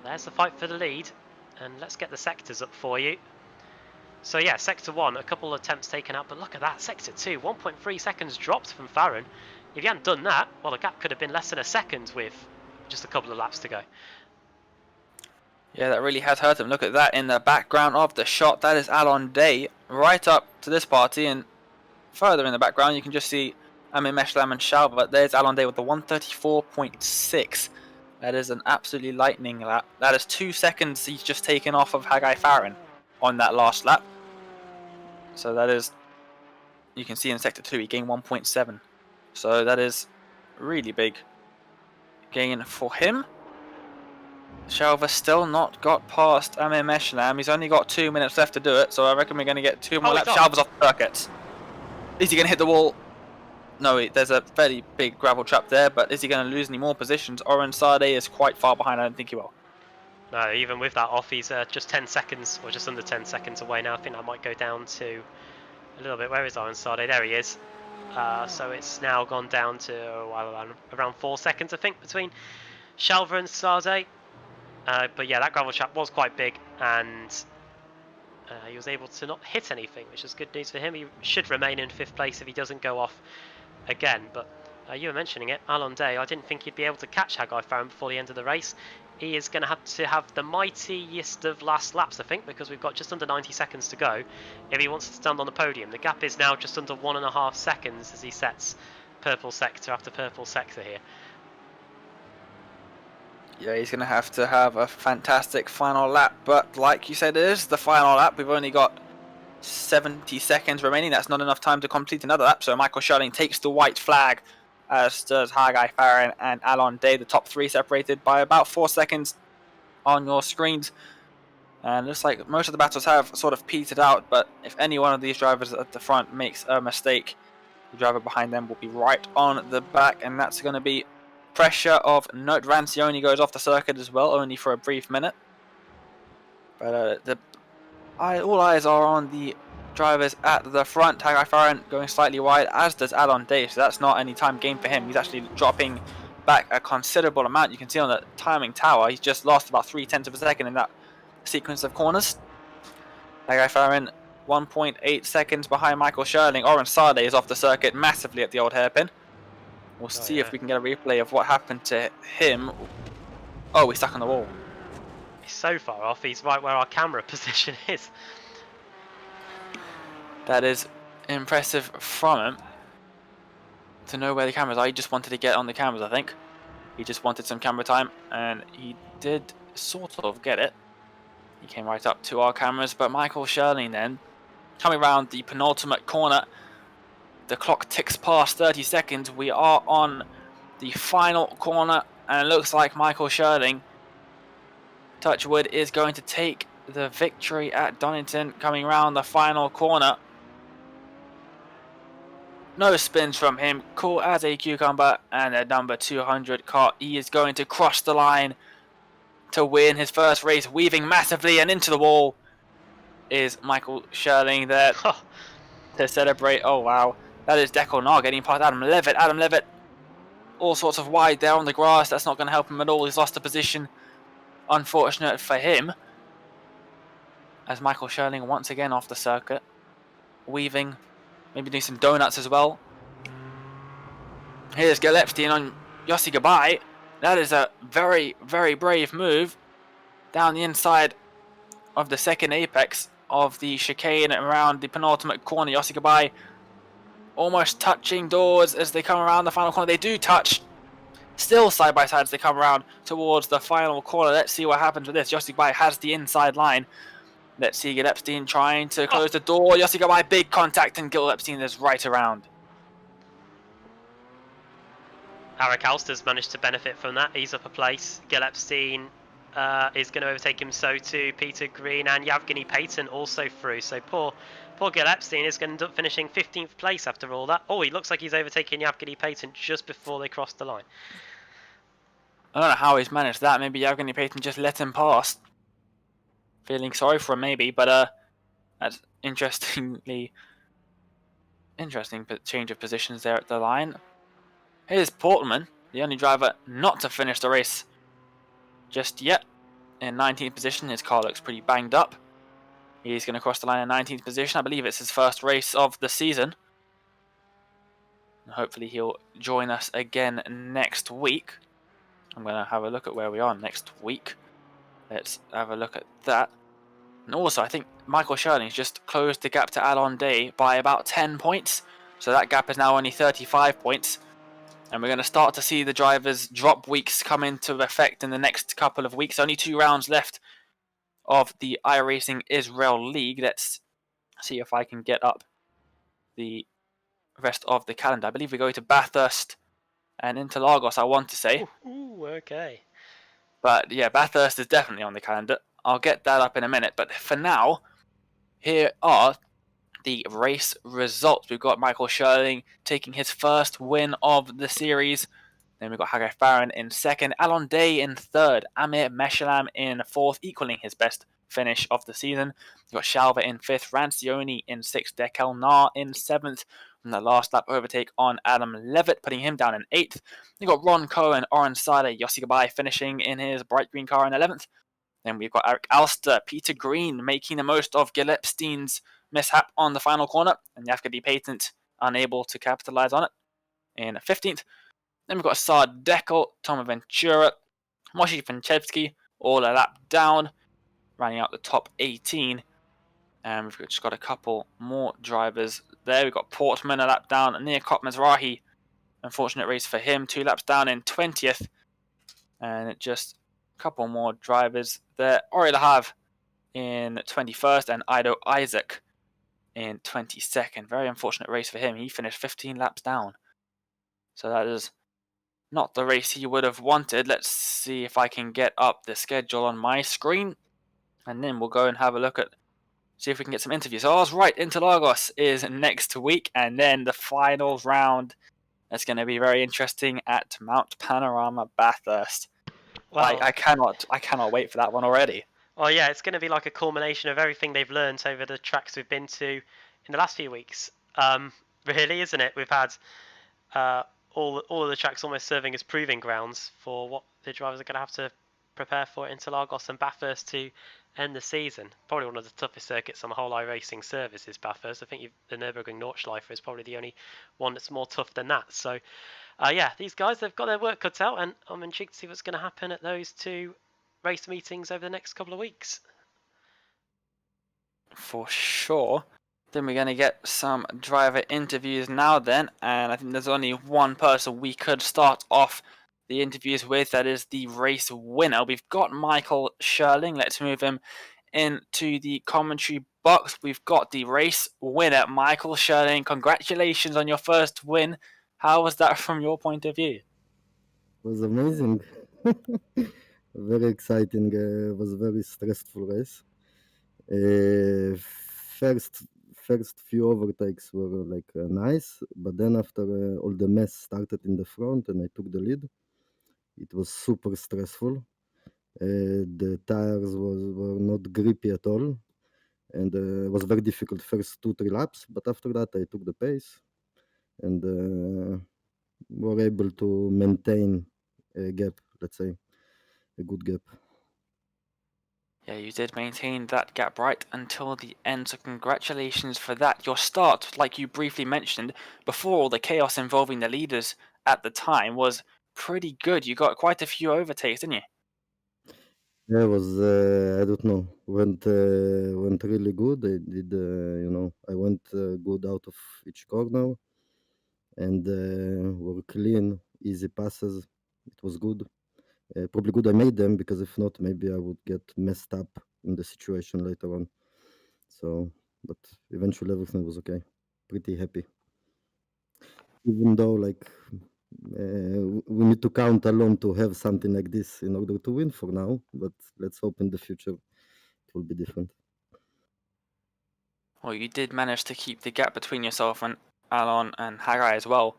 There's the fight for the lead, and let's get the sectors up for you. So yeah, sector 1, a couple of attempts taken out, but look at that, sector 2, 1.3 seconds dropped from Farran. If he hadn't done that, well, the gap could have been less than a second with just a couple of laps to go. Yeah, that really has hurt him. Look at that in the background of the shot. That is Alon Day right up to this party, and further in the background you can just see IMSA Michelin and Shalva, but there's Alon Day with the 134.6. That is an absolutely lightning lap. That is 2 seconds he's just taken off of Hagay Farran on that last lap. So that is, you can see in sector 2 he gained 1.7. So that is really big gain for him. Shalva still not got past IMSA Michelin. He's only got 2 minutes left to do it, so I reckon we're going to get 2 more laps. Shalva's off the circuit. Is he going to hit the wall? No, there's a fairly big gravel trap there, but is he going to lose any more positions? Oren Sade is quite far behind. I don't think he will. No, even with that off, he's just 10 seconds, or just under 10 seconds away now. I think that might go down to a little bit. Where is Oren Sade? There he is. So it's now gone down to around 4 seconds, I think, between Shalva and Sade. But yeah, that gravel trap was quite big, and he was able to not hit anything, which is good news for him. He should remain in 5th place if he doesn't go off again. But you were mentioning it, Alon Day, I didn't think he'd be able to catch Hagay Farran before the end of the race. He is going to have the mightiest of last laps, I think, because we've got just under 90 seconds to go if he wants to stand on the podium. The gap is now just under 1.5 seconds as he sets purple sector after purple sector here. Yeah, he's going to have a fantastic final lap, but like you said, it is the final lap. We've only got 70 seconds remaining. That's not enough time to complete another lap, so Michael Sherling takes the white flag, as does Hagay Farran and Alon Day. The top 3 separated by about 4 seconds on your screens. And it looks like most of the battles have sort of petered out, but if any one of these drivers at the front makes a mistake, the driver behind them will be right on the back, and that's going to be pressure of note. Rancioni goes off the circuit as well, only for a brief minute. But all eyes are on the drivers at the front. Hagay Farran going slightly wide, as does Alon Day, so that's not any time gain for him. He's actually dropping back a considerable amount. You can see on the timing tower, he's just lost about 0.3 of a second in that sequence of corners. Hagay Farran 1.8 seconds behind Michael Sherling. Oren Sade is off the circuit massively at the old hairpin. We'll see if we can get a replay of what happened to him. Oh, he's stuck on the wall. He's so far off, he's right where our camera position is. That is impressive from him to know where the cameras are. He just wanted to get on the cameras, I think. He just wanted some camera time, and he did sort of get it. He came right up to our cameras, but Michael Sherling then, coming around the penultimate corner, the clock ticks past 30 seconds. We are on the final corner, and it looks like Michael Sherling, touch wood, is going to take the victory at Donington, coming around the final corner. No spins from him, cool as a cucumber, and a number 200 car. He is going to cross the line to win his first race, weaving massively, and into the wall is Michael Sherling there to celebrate. Oh wow, That is Deckel Nar getting past Adam Levitt. Adam Levitt, all sorts of wide there on the grass. That's not going to help him at all. He's lost the position. Unfortunate for him. As Michael Scherling once again off the circuit. Weaving. Maybe doing some donuts as well. Here's Gil Epstein on Yossi Gabay. That is a very, very brave move. Down the inside of the second apex of the chicane around the penultimate corner. Yossi Gabay almost touching doors as they come around the final corner. They do touch. Still side by side as they come around towards the final corner. Let's see what happens with this. Yossi Gabay has the inside line. Let's see Gil Epstein trying to close the door. Yossi Gabay, big contact, and Gil Epstein is right around. Eric Alster's managed to benefit from that. He's up a place. Gil Epstein is going to overtake him, so too Peter Green, and Yevgeny Payton also through. So poor Gil Epstein is going to end up finishing 15th place after all that. Oh, he looks like he's overtaking Yevgeny Payton just before they cross the line. I don't know how he's managed that. Maybe Yevgeny Payton just let him pass. Feeling sorry for him maybe, but that's interesting change of positions there at the line. Here's Portman, the only driver not to finish the race just yet. In 19th position, his car looks pretty banged up. He's going to cross the line in 19th position. I believe it's his first race of the season. Hopefully he'll join us again next week. I'm going to have a look at where we are next week. Let's have a look at that. And also, I think Michael Scherling's just closed the gap to Alon Day by about 10 points. So that gap is now only 35 points. And we're going to start to see the drivers' drop weeks come into effect in the next couple of weeks. Only 2 rounds left of the iRacing Israel League. Let's see if I can get up the rest of the calendar. I believe we go to Bathurst and Interlagos, I want to say. Ooh, okay. But yeah, Bathurst is definitely on the calendar. I'll get that up in a minute. But for now, here are the race results. We've got Michael Scherling taking his first win of the series. Then we've got Hagay Farran in second, Alon Day in third, IMSA Michelin in fourth, equaling his best finish of the season. We've got Shalva in fifth, Rancioni in sixth, Deckel Nar in seventh. And the last lap overtake on Adam Levitt, putting him down in eighth. We've got Ron Cohen, Orange Sider, Yossi Gabay finishing in his bright green car in 11th. Then we've got Eric Alster, Peter Green making the most of Gil Epstein's mishap on the final corner, and Yevgeny Payton unable to capitalize on it in 15th. Then we've got Sard Deckel, Tom Ventura, Moshi Vinchevsky, all a lap down, running out the top 18. And we've just got a couple more drivers there. We've got Portman a lap down, Nir Mizrahi, unfortunate race for him, 2 laps down in 20th. And just a couple more drivers there. Ori Lahav in 21st, and Ido Isaac in 22nd. Very unfortunate race for him. He finished 15 laps down. So that is not the race he would have wanted. Let's see if I can get up the schedule on my screen. And then we'll go and have a look at, see if we can get some interviews. So I was right, Interlagos is next week. And then the finals round, that's going to be very interesting at Mount Panorama Bathurst. Well, I cannot wait for that one already. Well, yeah, it's going to be like a culmination of everything they've learned over the tracks we've been to in the last few weeks. Really, isn't it? We've had all of the tracks almost serving as proving grounds for what the drivers are going to have to prepare for Interlagos and Bathurst to end the season. Probably one of the toughest circuits on the whole iRacing service is Bathurst. I think the Nürburgring Nordschleife is probably the only one that's more tough than that. So, yeah, these guys, they've got their work cut out, and I'm intrigued to see what's going to happen at those 2 race meetings over the next couple of weeks. For sure. Then we're going to get some driver interviews now then, and I think there's only one person we could start off the interviews with. That is the race winner. We've got Michael Scherling. Let's move him into the commentary box. We've got the race winner, Michael Scherling. Congratulations on your first win. How was that from your point of view? It was amazing. Very exciting. Was very stressful race. First few overtakes were like nice, but then after all the mess started in the front and I took the lead, it was super stressful. The tires were not grippy at all, and it was very difficult first 2-3 laps. But after that, I took the pace, and were able to maintain a gap, let's say, a good gap. Yeah, you did maintain that gap right until the end, so congratulations for that. Your start, like you briefly mentioned, before all the chaos involving the leaders at the time, was pretty good. You got quite a few overtakes, didn't you? Yeah, it was I don't know, went really good. I did I went good out of each corner, and were clean, easy passes. It was good. Probably good I made them, because if not, maybe I would get messed up in the situation later on. So, but eventually everything was okay. Pretty happy. Even though, like, we need to count Alon to have something like this in order to win for now. But let's hope in the future it will be different. Well, you did manage to keep the gap between yourself and Alon and Hagay as well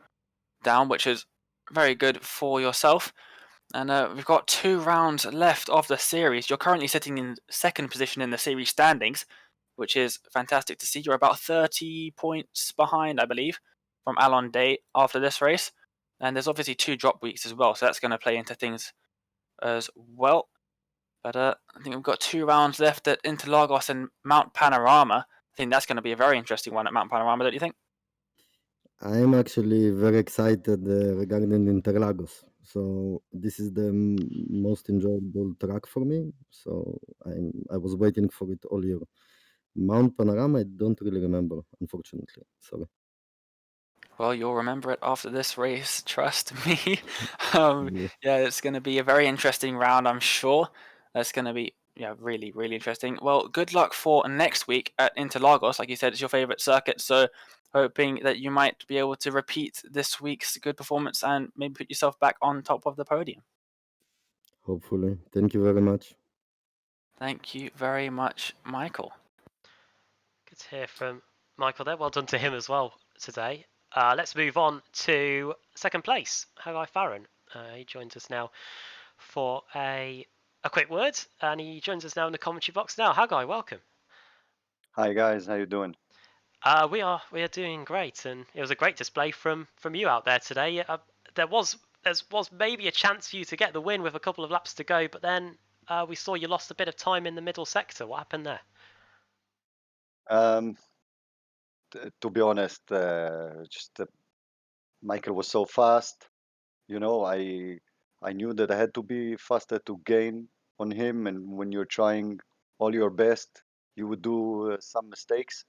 down, which is very good for yourself. And we've got 2 rounds left of the series. You're currently sitting in second position in the series standings, which is fantastic to see. You're about 30 points behind, I believe, from Alon Day after this race. And there's obviously 2 drop weeks as well, so that's going to play into things as well. But I think we've got 2 rounds left at Interlagos and Mount Panorama. I think that's going to be a very interesting one at Mount Panorama, don't you think? I'm actually very excited regarding Interlagos. So this is the most enjoyable track for me. So I was waiting for it all year. Mount Panorama, I don't really remember, unfortunately. Sorry. Well, you'll remember it after this race, trust me. Yeah. Yeah, it's going to be a very interesting round, I'm sure. That's going to be really, really interesting. Well, good luck for next week at Interlagos. Like you said, it's your favorite circuit, so hoping that you might be able to repeat this week's good performance and maybe put yourself back on top of the podium. Hopefully. Thank you very much. Thank you very much, Michael. Good to hear from Michael there. Well done to him as well today. Let's move on to second place, Hagay Farran. He joins us now for a quick word, and he joins us now in the commentary box now. Hagay, welcome. Hi guys, how you doing? We are doing great, and it was a great display from you out there today. There was maybe a chance for you to get the win with a couple of laps to go, but then we saw you lost a bit of time in the middle sector. What happened there? To be honest, Michael was so fast. You know, I knew that I had to be faster to gain on him, and when you're trying all your best, you would do some mistakes.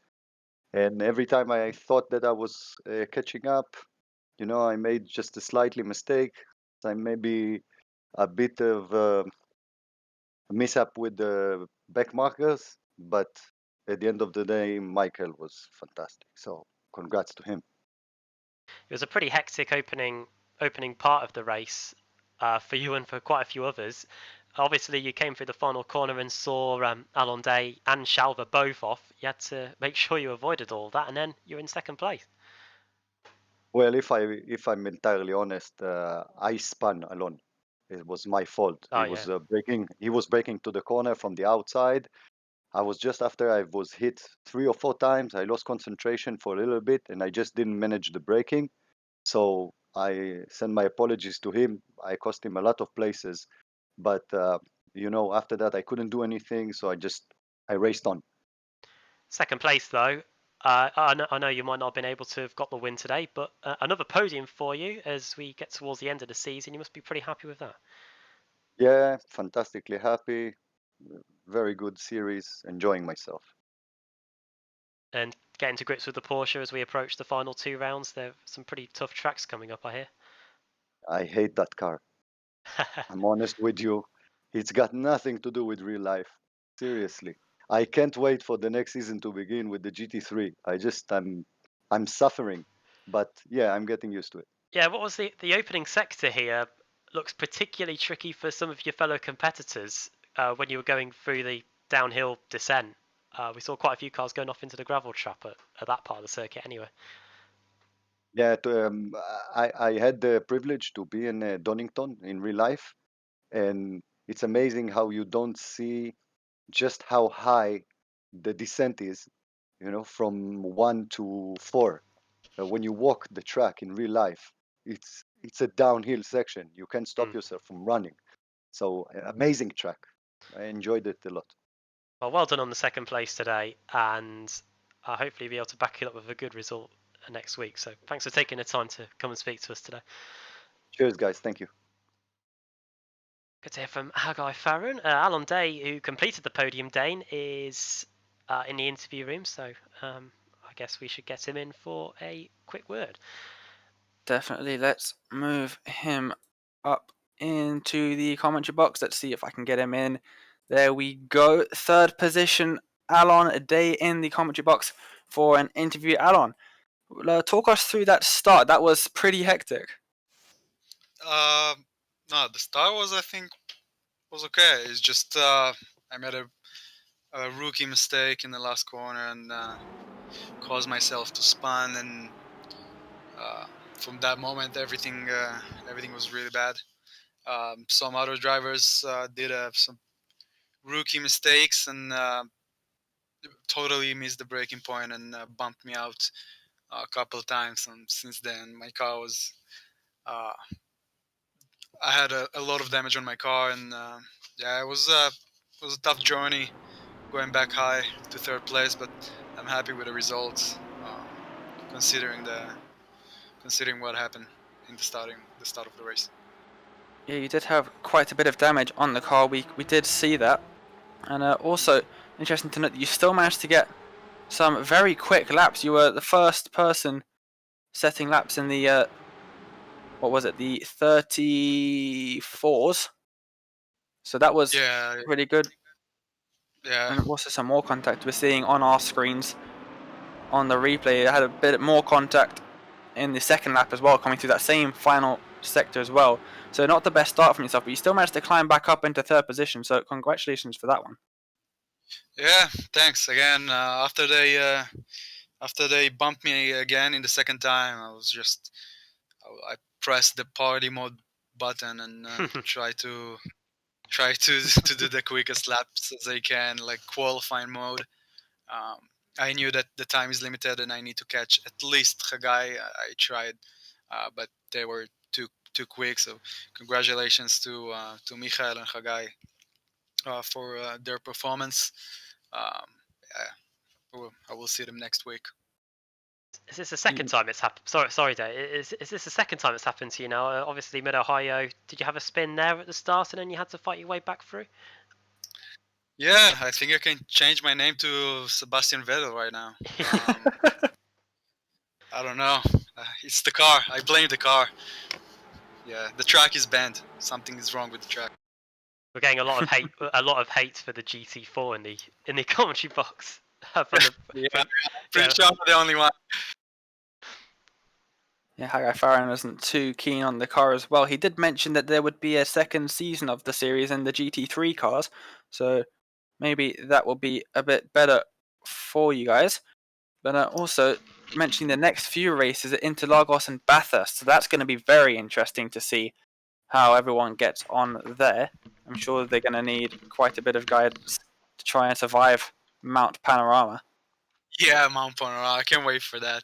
And every time I thought that I was catching up, you know, I made just a slightly mistake. I maybe a bit of a mishap with the back markers, but at the end of the day, Michael was fantastic. So congrats to him. It was a pretty hectic opening part of the race for you and for quite a few others. Obviously, you came through the final corner and saw Alon Day and Shalva both off. You had to make sure you avoided all that, and then you're in second place. Well, if I'm entirely honest, I spun Alon. It was my fault. Oh yeah. He was braking to the corner from the outside. I was just after I was hit 3 or 4 times. I lost concentration for a little bit, and I just didn't manage the braking. So I send my apologies to him. I cost him a lot of places, but you know, after that I couldn't do anything. So I raced on. Second place though. I know you might not have been able to have got the win today, but another podium for you as we get towards the end of the season. You must be pretty happy with that. Yeah, fantastically happy. Very good series. Enjoying myself. And getting to grips with the Porsche as we approach the final 2 rounds. There are some pretty tough tracks coming up, I hear. I hate that car. I'm honest with you. It's got nothing to do with real life. Seriously. I can't wait for the next season to begin with the GT3. I'm suffering. But yeah, I'm getting used to it. Yeah, what was the opening sector here? Looks particularly tricky for some of your fellow competitors when you were going through the downhill descent. We saw quite a few cars going off into the gravel trap at that part of the circuit anyway. Yeah, I had the privilege to be in Donington in real life, and it's amazing how you don't see just how high the descent is, you know, from 1 to 4. when you walk the track in real life, it's a downhill section. You can't stop Mm. yourself from running. So amazing track. I enjoyed it a lot. Well done on the second place today, and I'll hopefully be able to back it up with a good result next week. So thanks for taking the time to come and speak to us today. Cheers, guys. Thank you. Good to hear from Hagay Farran. Alon Day, who completed the podium, Dane, is in the interview room, so I guess we should get him in for a quick word. Definitely. Let's move him up into the commentary box. Let's see if I can get him in. There we go. Third position, Alon Day in the commentary box for an interview. Alon, talk us through that start. That was pretty hectic. No, the start was, I think, was okay. It's just I made a rookie mistake in the last corner and caused myself to spun, and from that moment everything was really bad. Some other drivers did some rookie mistakes and totally missed the braking point and bumped me out a couple of times. And since then, my car was I had a lot of damage on my car, and yeah, it was a tough journey going back high to third place, but I'm happy with the results, considering what happened in the start of the race. Yeah, you did have quite a bit of damage on the car. We did see that, and also interesting to note that you still managed to get some very quick laps. You were the first person setting laps in the what was it, the 34s. So that was Yeah, really good. yeah, And also some more contact we're seeing on our screens on the replay. It had a bit more contact in the second lap as well, coming through that same final sector as well. So not the best start from yourself, but you still managed to climb back up into third position. So congratulations for that one. yeah. Thanks again. After they bumped me again in the second time, I pressed the party mode button and try to to do the quickest laps as I can, like qualifying mode. I knew that the time is limited and I need to catch at least Hagay. I tried, but they were too quick. So congratulations to Michael and Hagay for their performance. Um, yeah, I will see them next week. Is this the second time it's happened? Sorry, Dave. Is this the second time it's happened to you now? Obviously, Mid Ohio. Did you have a spin there at the start and then you had to fight your way back through? Yeah, I think I can change my name to Sebastian Vettel right now. I don't know. It's the car. I blame the car. Yeah, the track is banned. Something is wrong with the track. We're getting a lot of hate for the GT4 in the commentary box. Yeah, pretty sure I'm the only one. Yeah, Hagay Farran wasn't too keen on the car as well. He did mention that there would be a second season of the series in the GT3 cars, so maybe that will be a bit better for you guys. But also mentioning the next few races at Interlagos and Bathurst, so that's going to be very interesting to see how everyone gets on there. I'm sure they're going to need quite a bit of guidance to try and survive Mount Panorama. Yeah, Mount Panorama. I can't wait for that.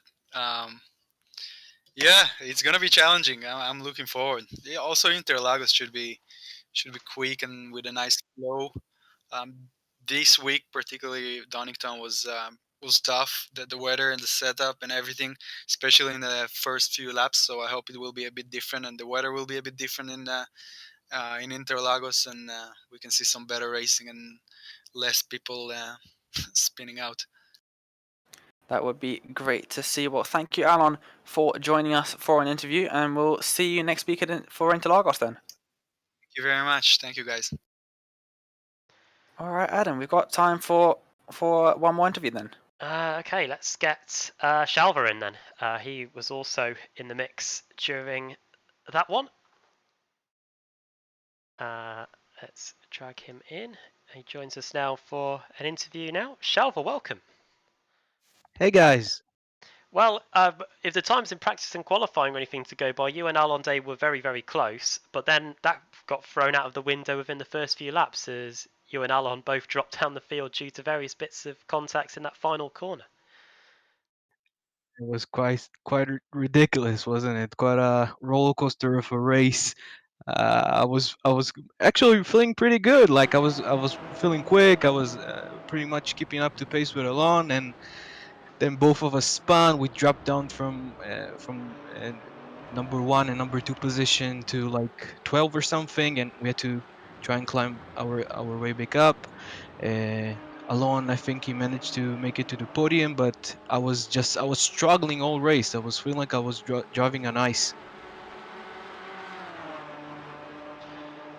Yeah, it's gonna be challenging. I'm looking forward. Yeah, also Interlagos should be quick and with a nice flow. Um, this week, particularly Donington was tough. The weather and the setup and everything, especially in the first few laps. So I hope it will be a bit different, and the weather will be a bit different in Interlagos, and we can see some better racing and less people spinning out. That would be great to see. Well, thank you, Alon, for joining us for an interview, and we'll see you next week for Interlagos then. Thank you very much. Thank you, guys. All right, Adam, we've got time for one more interview then. Okay, let's get Shalva in then. He was also in the mix during that one. Let's drag him in. He joins us now for an interview now. Shalva, welcome. Hey guys. Well, if the times in practice and qualifying or anything to go by, you and Alon Day were very, very close, but then that got thrown out of the window within the first few laps as you and Alon both dropped down the field due to various bits of contacts in that final corner. It was quite ridiculous, wasn't it? Quite a roller coaster of a race. I was actually feeling pretty good. Like I was feeling quick. I was pretty much keeping up to pace with Alon, and then both of us spun. We dropped down from number one and number two position to like 12 or something, and we had to try and climb our way back up. Uh, Alon, I think he managed to make it to the podium, but I was struggling all race. I was feeling like I was driving on ice.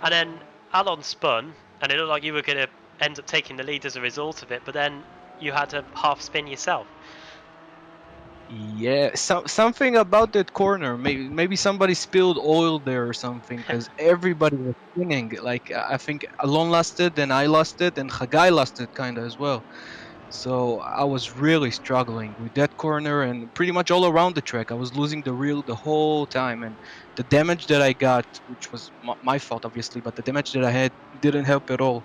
And then Alon spun, and it looked like you were going to end up taking the lead as a result of it, but then you had a half spin yourself. Yeah, something about that corner. Maybe somebody spilled oil there or something, because everybody was spinning. Like I think Alon lost it, then I lost it, and Hagay lost it kind of as well. So I was really struggling with that corner and pretty much all around the track. I was losing the reel the whole time, and the damage that I got, which was my fault obviously, but the damage that I had didn't help at all.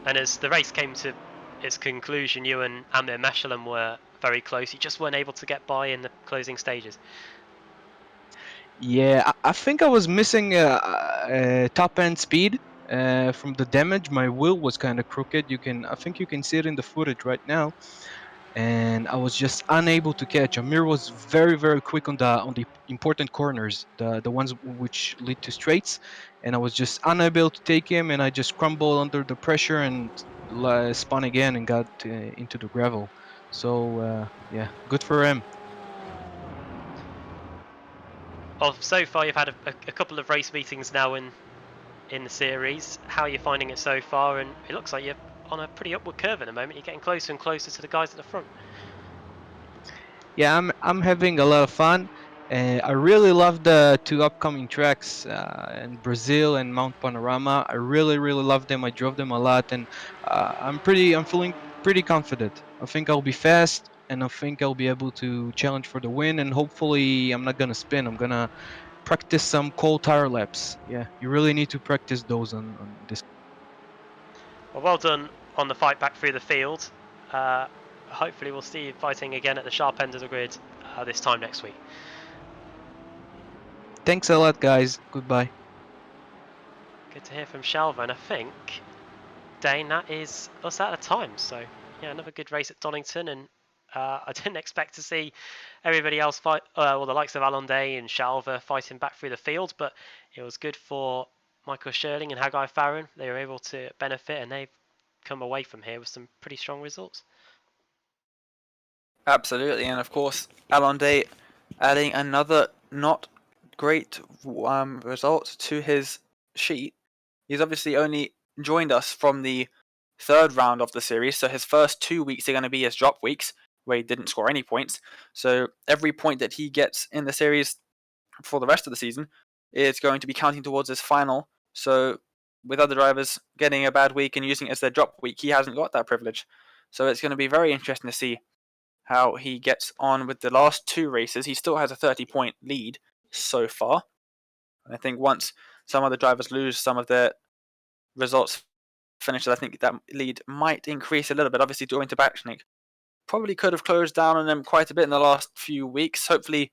And as the race came to its conclusion, you and IMSA Michelin were very close. You just weren't able to get by in the closing stages. Yeah, I think I was missing top end speed from the damage. My wheel was kind of crooked. I think you can see it in the footage right now. And I was just unable to catch. Amir was very, very quick on the important corners, the ones which lead to straights, and I was just unable to take him. And I just crumbled under the pressure and spun again and got into the gravel. So yeah, good for him. Well, so far you've had a couple of race meetings now in the series. How are you finding it so far? And it looks like you're on a pretty upward curve at the moment. You're getting closer and closer to the guys at the front. Yeah, I'm having a lot of fun. I really love the two upcoming tracks in Brazil and Mount Panorama. I really love them. I drove them a lot, and I'm feeling pretty confident. I think I'll be fast, and I think I'll be able to challenge for the win. And hopefully, I'm not gonna spin. I'm gonna practice some cold tire laps. Yeah, you really need to practice those on this. Well done on the fight back through the field. Hopefully we'll see you fighting again at the sharp end of the grid this time next week. Thanks a lot, guys. Goodbye. Good to hear from Shalva, and I think, Dane, that is us out of time. So yeah, another good race at Donington, and I didn't expect to see everybody else fight, well, the likes of Alon Day and Shalva fighting back through the field, but it was good for Michael Scherling and Hagay Farran. They were able to benefit, and they've come away from here with some pretty strong results. Absolutely, and of course, Alon Day adding another not great result to his sheet. He's obviously only joined us from the third round of the series, so his first 2 weeks are going to be his drop weeks, where he didn't score any points. So every point that he gets in the series for the rest of the season is going to be counting towards his final. So with other drivers getting a bad week and using it as their drop week, he hasn't got that privilege. So it's going to be very interesting to see how he gets on with the last two races. He still has a 30-point lead so far. And I think once some other drivers lose some of their results finishes, I think that lead might increase a little bit. Obviously, Dorian Tabechnic probably could have closed down on him quite a bit in the last few weeks. Hopefully,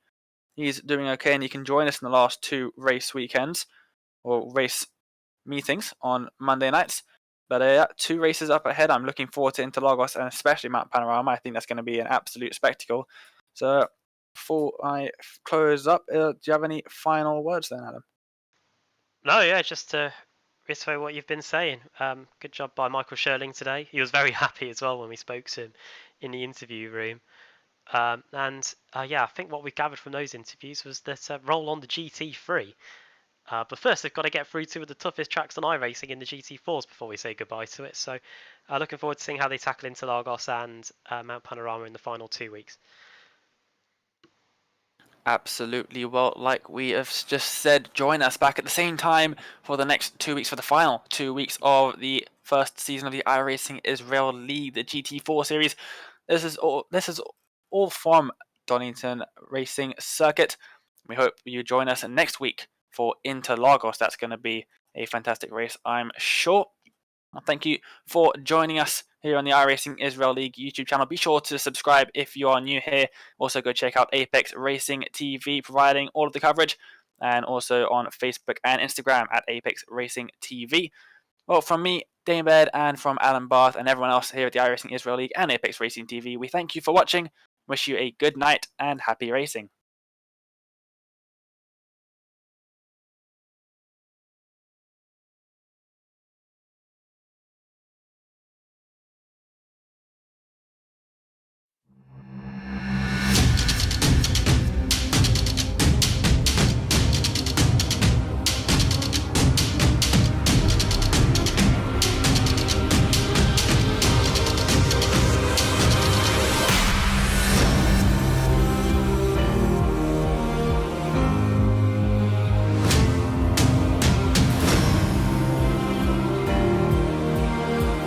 he's doing okay and he can join us in the last two race weekends or race meetings on Monday nights. But 2 races up ahead. I'm looking forward to Interlagos and especially Mount Panorama. I think that's going to be an absolute spectacle. So before I close up, do you have any final words then, Adam? No, yeah, just to reiterate what you've been saying. Good job by Michael Scherling today. He was very happy as well when we spoke to him in the interview room. Yeah, I think what we gathered from those interviews was that roll on the GT3. But first, they've got to get through two of the toughest tracks on iRacing in the GT4s before we say goodbye to it. So, looking forward to seeing how they tackle Interlagos and Mount Panorama in the final 2 weeks. Absolutely. Well, like we have just said, join us back at the same time for the next 2 weeks for the final 2 weeks of the first season of the iRacing Israel League, the GT4 series. This is all from Donington Racing Circuit. We hope you join us next week for Interlagos. That's going to be a fantastic race, I'm sure. Thank you for joining us. here on the iRacing Israel League YouTube channel. Be sure to subscribe if you are new here. Also, go check out Apex Racing TV, providing all of the coverage, and also on Facebook and Instagram at Apex Racing TV. Well, from me, Dane Baird, and from Alan Barth and everyone else here at the iRacing Israel League and Apex Racing TV, we thank you for watching, wish you a good night, and happy racing.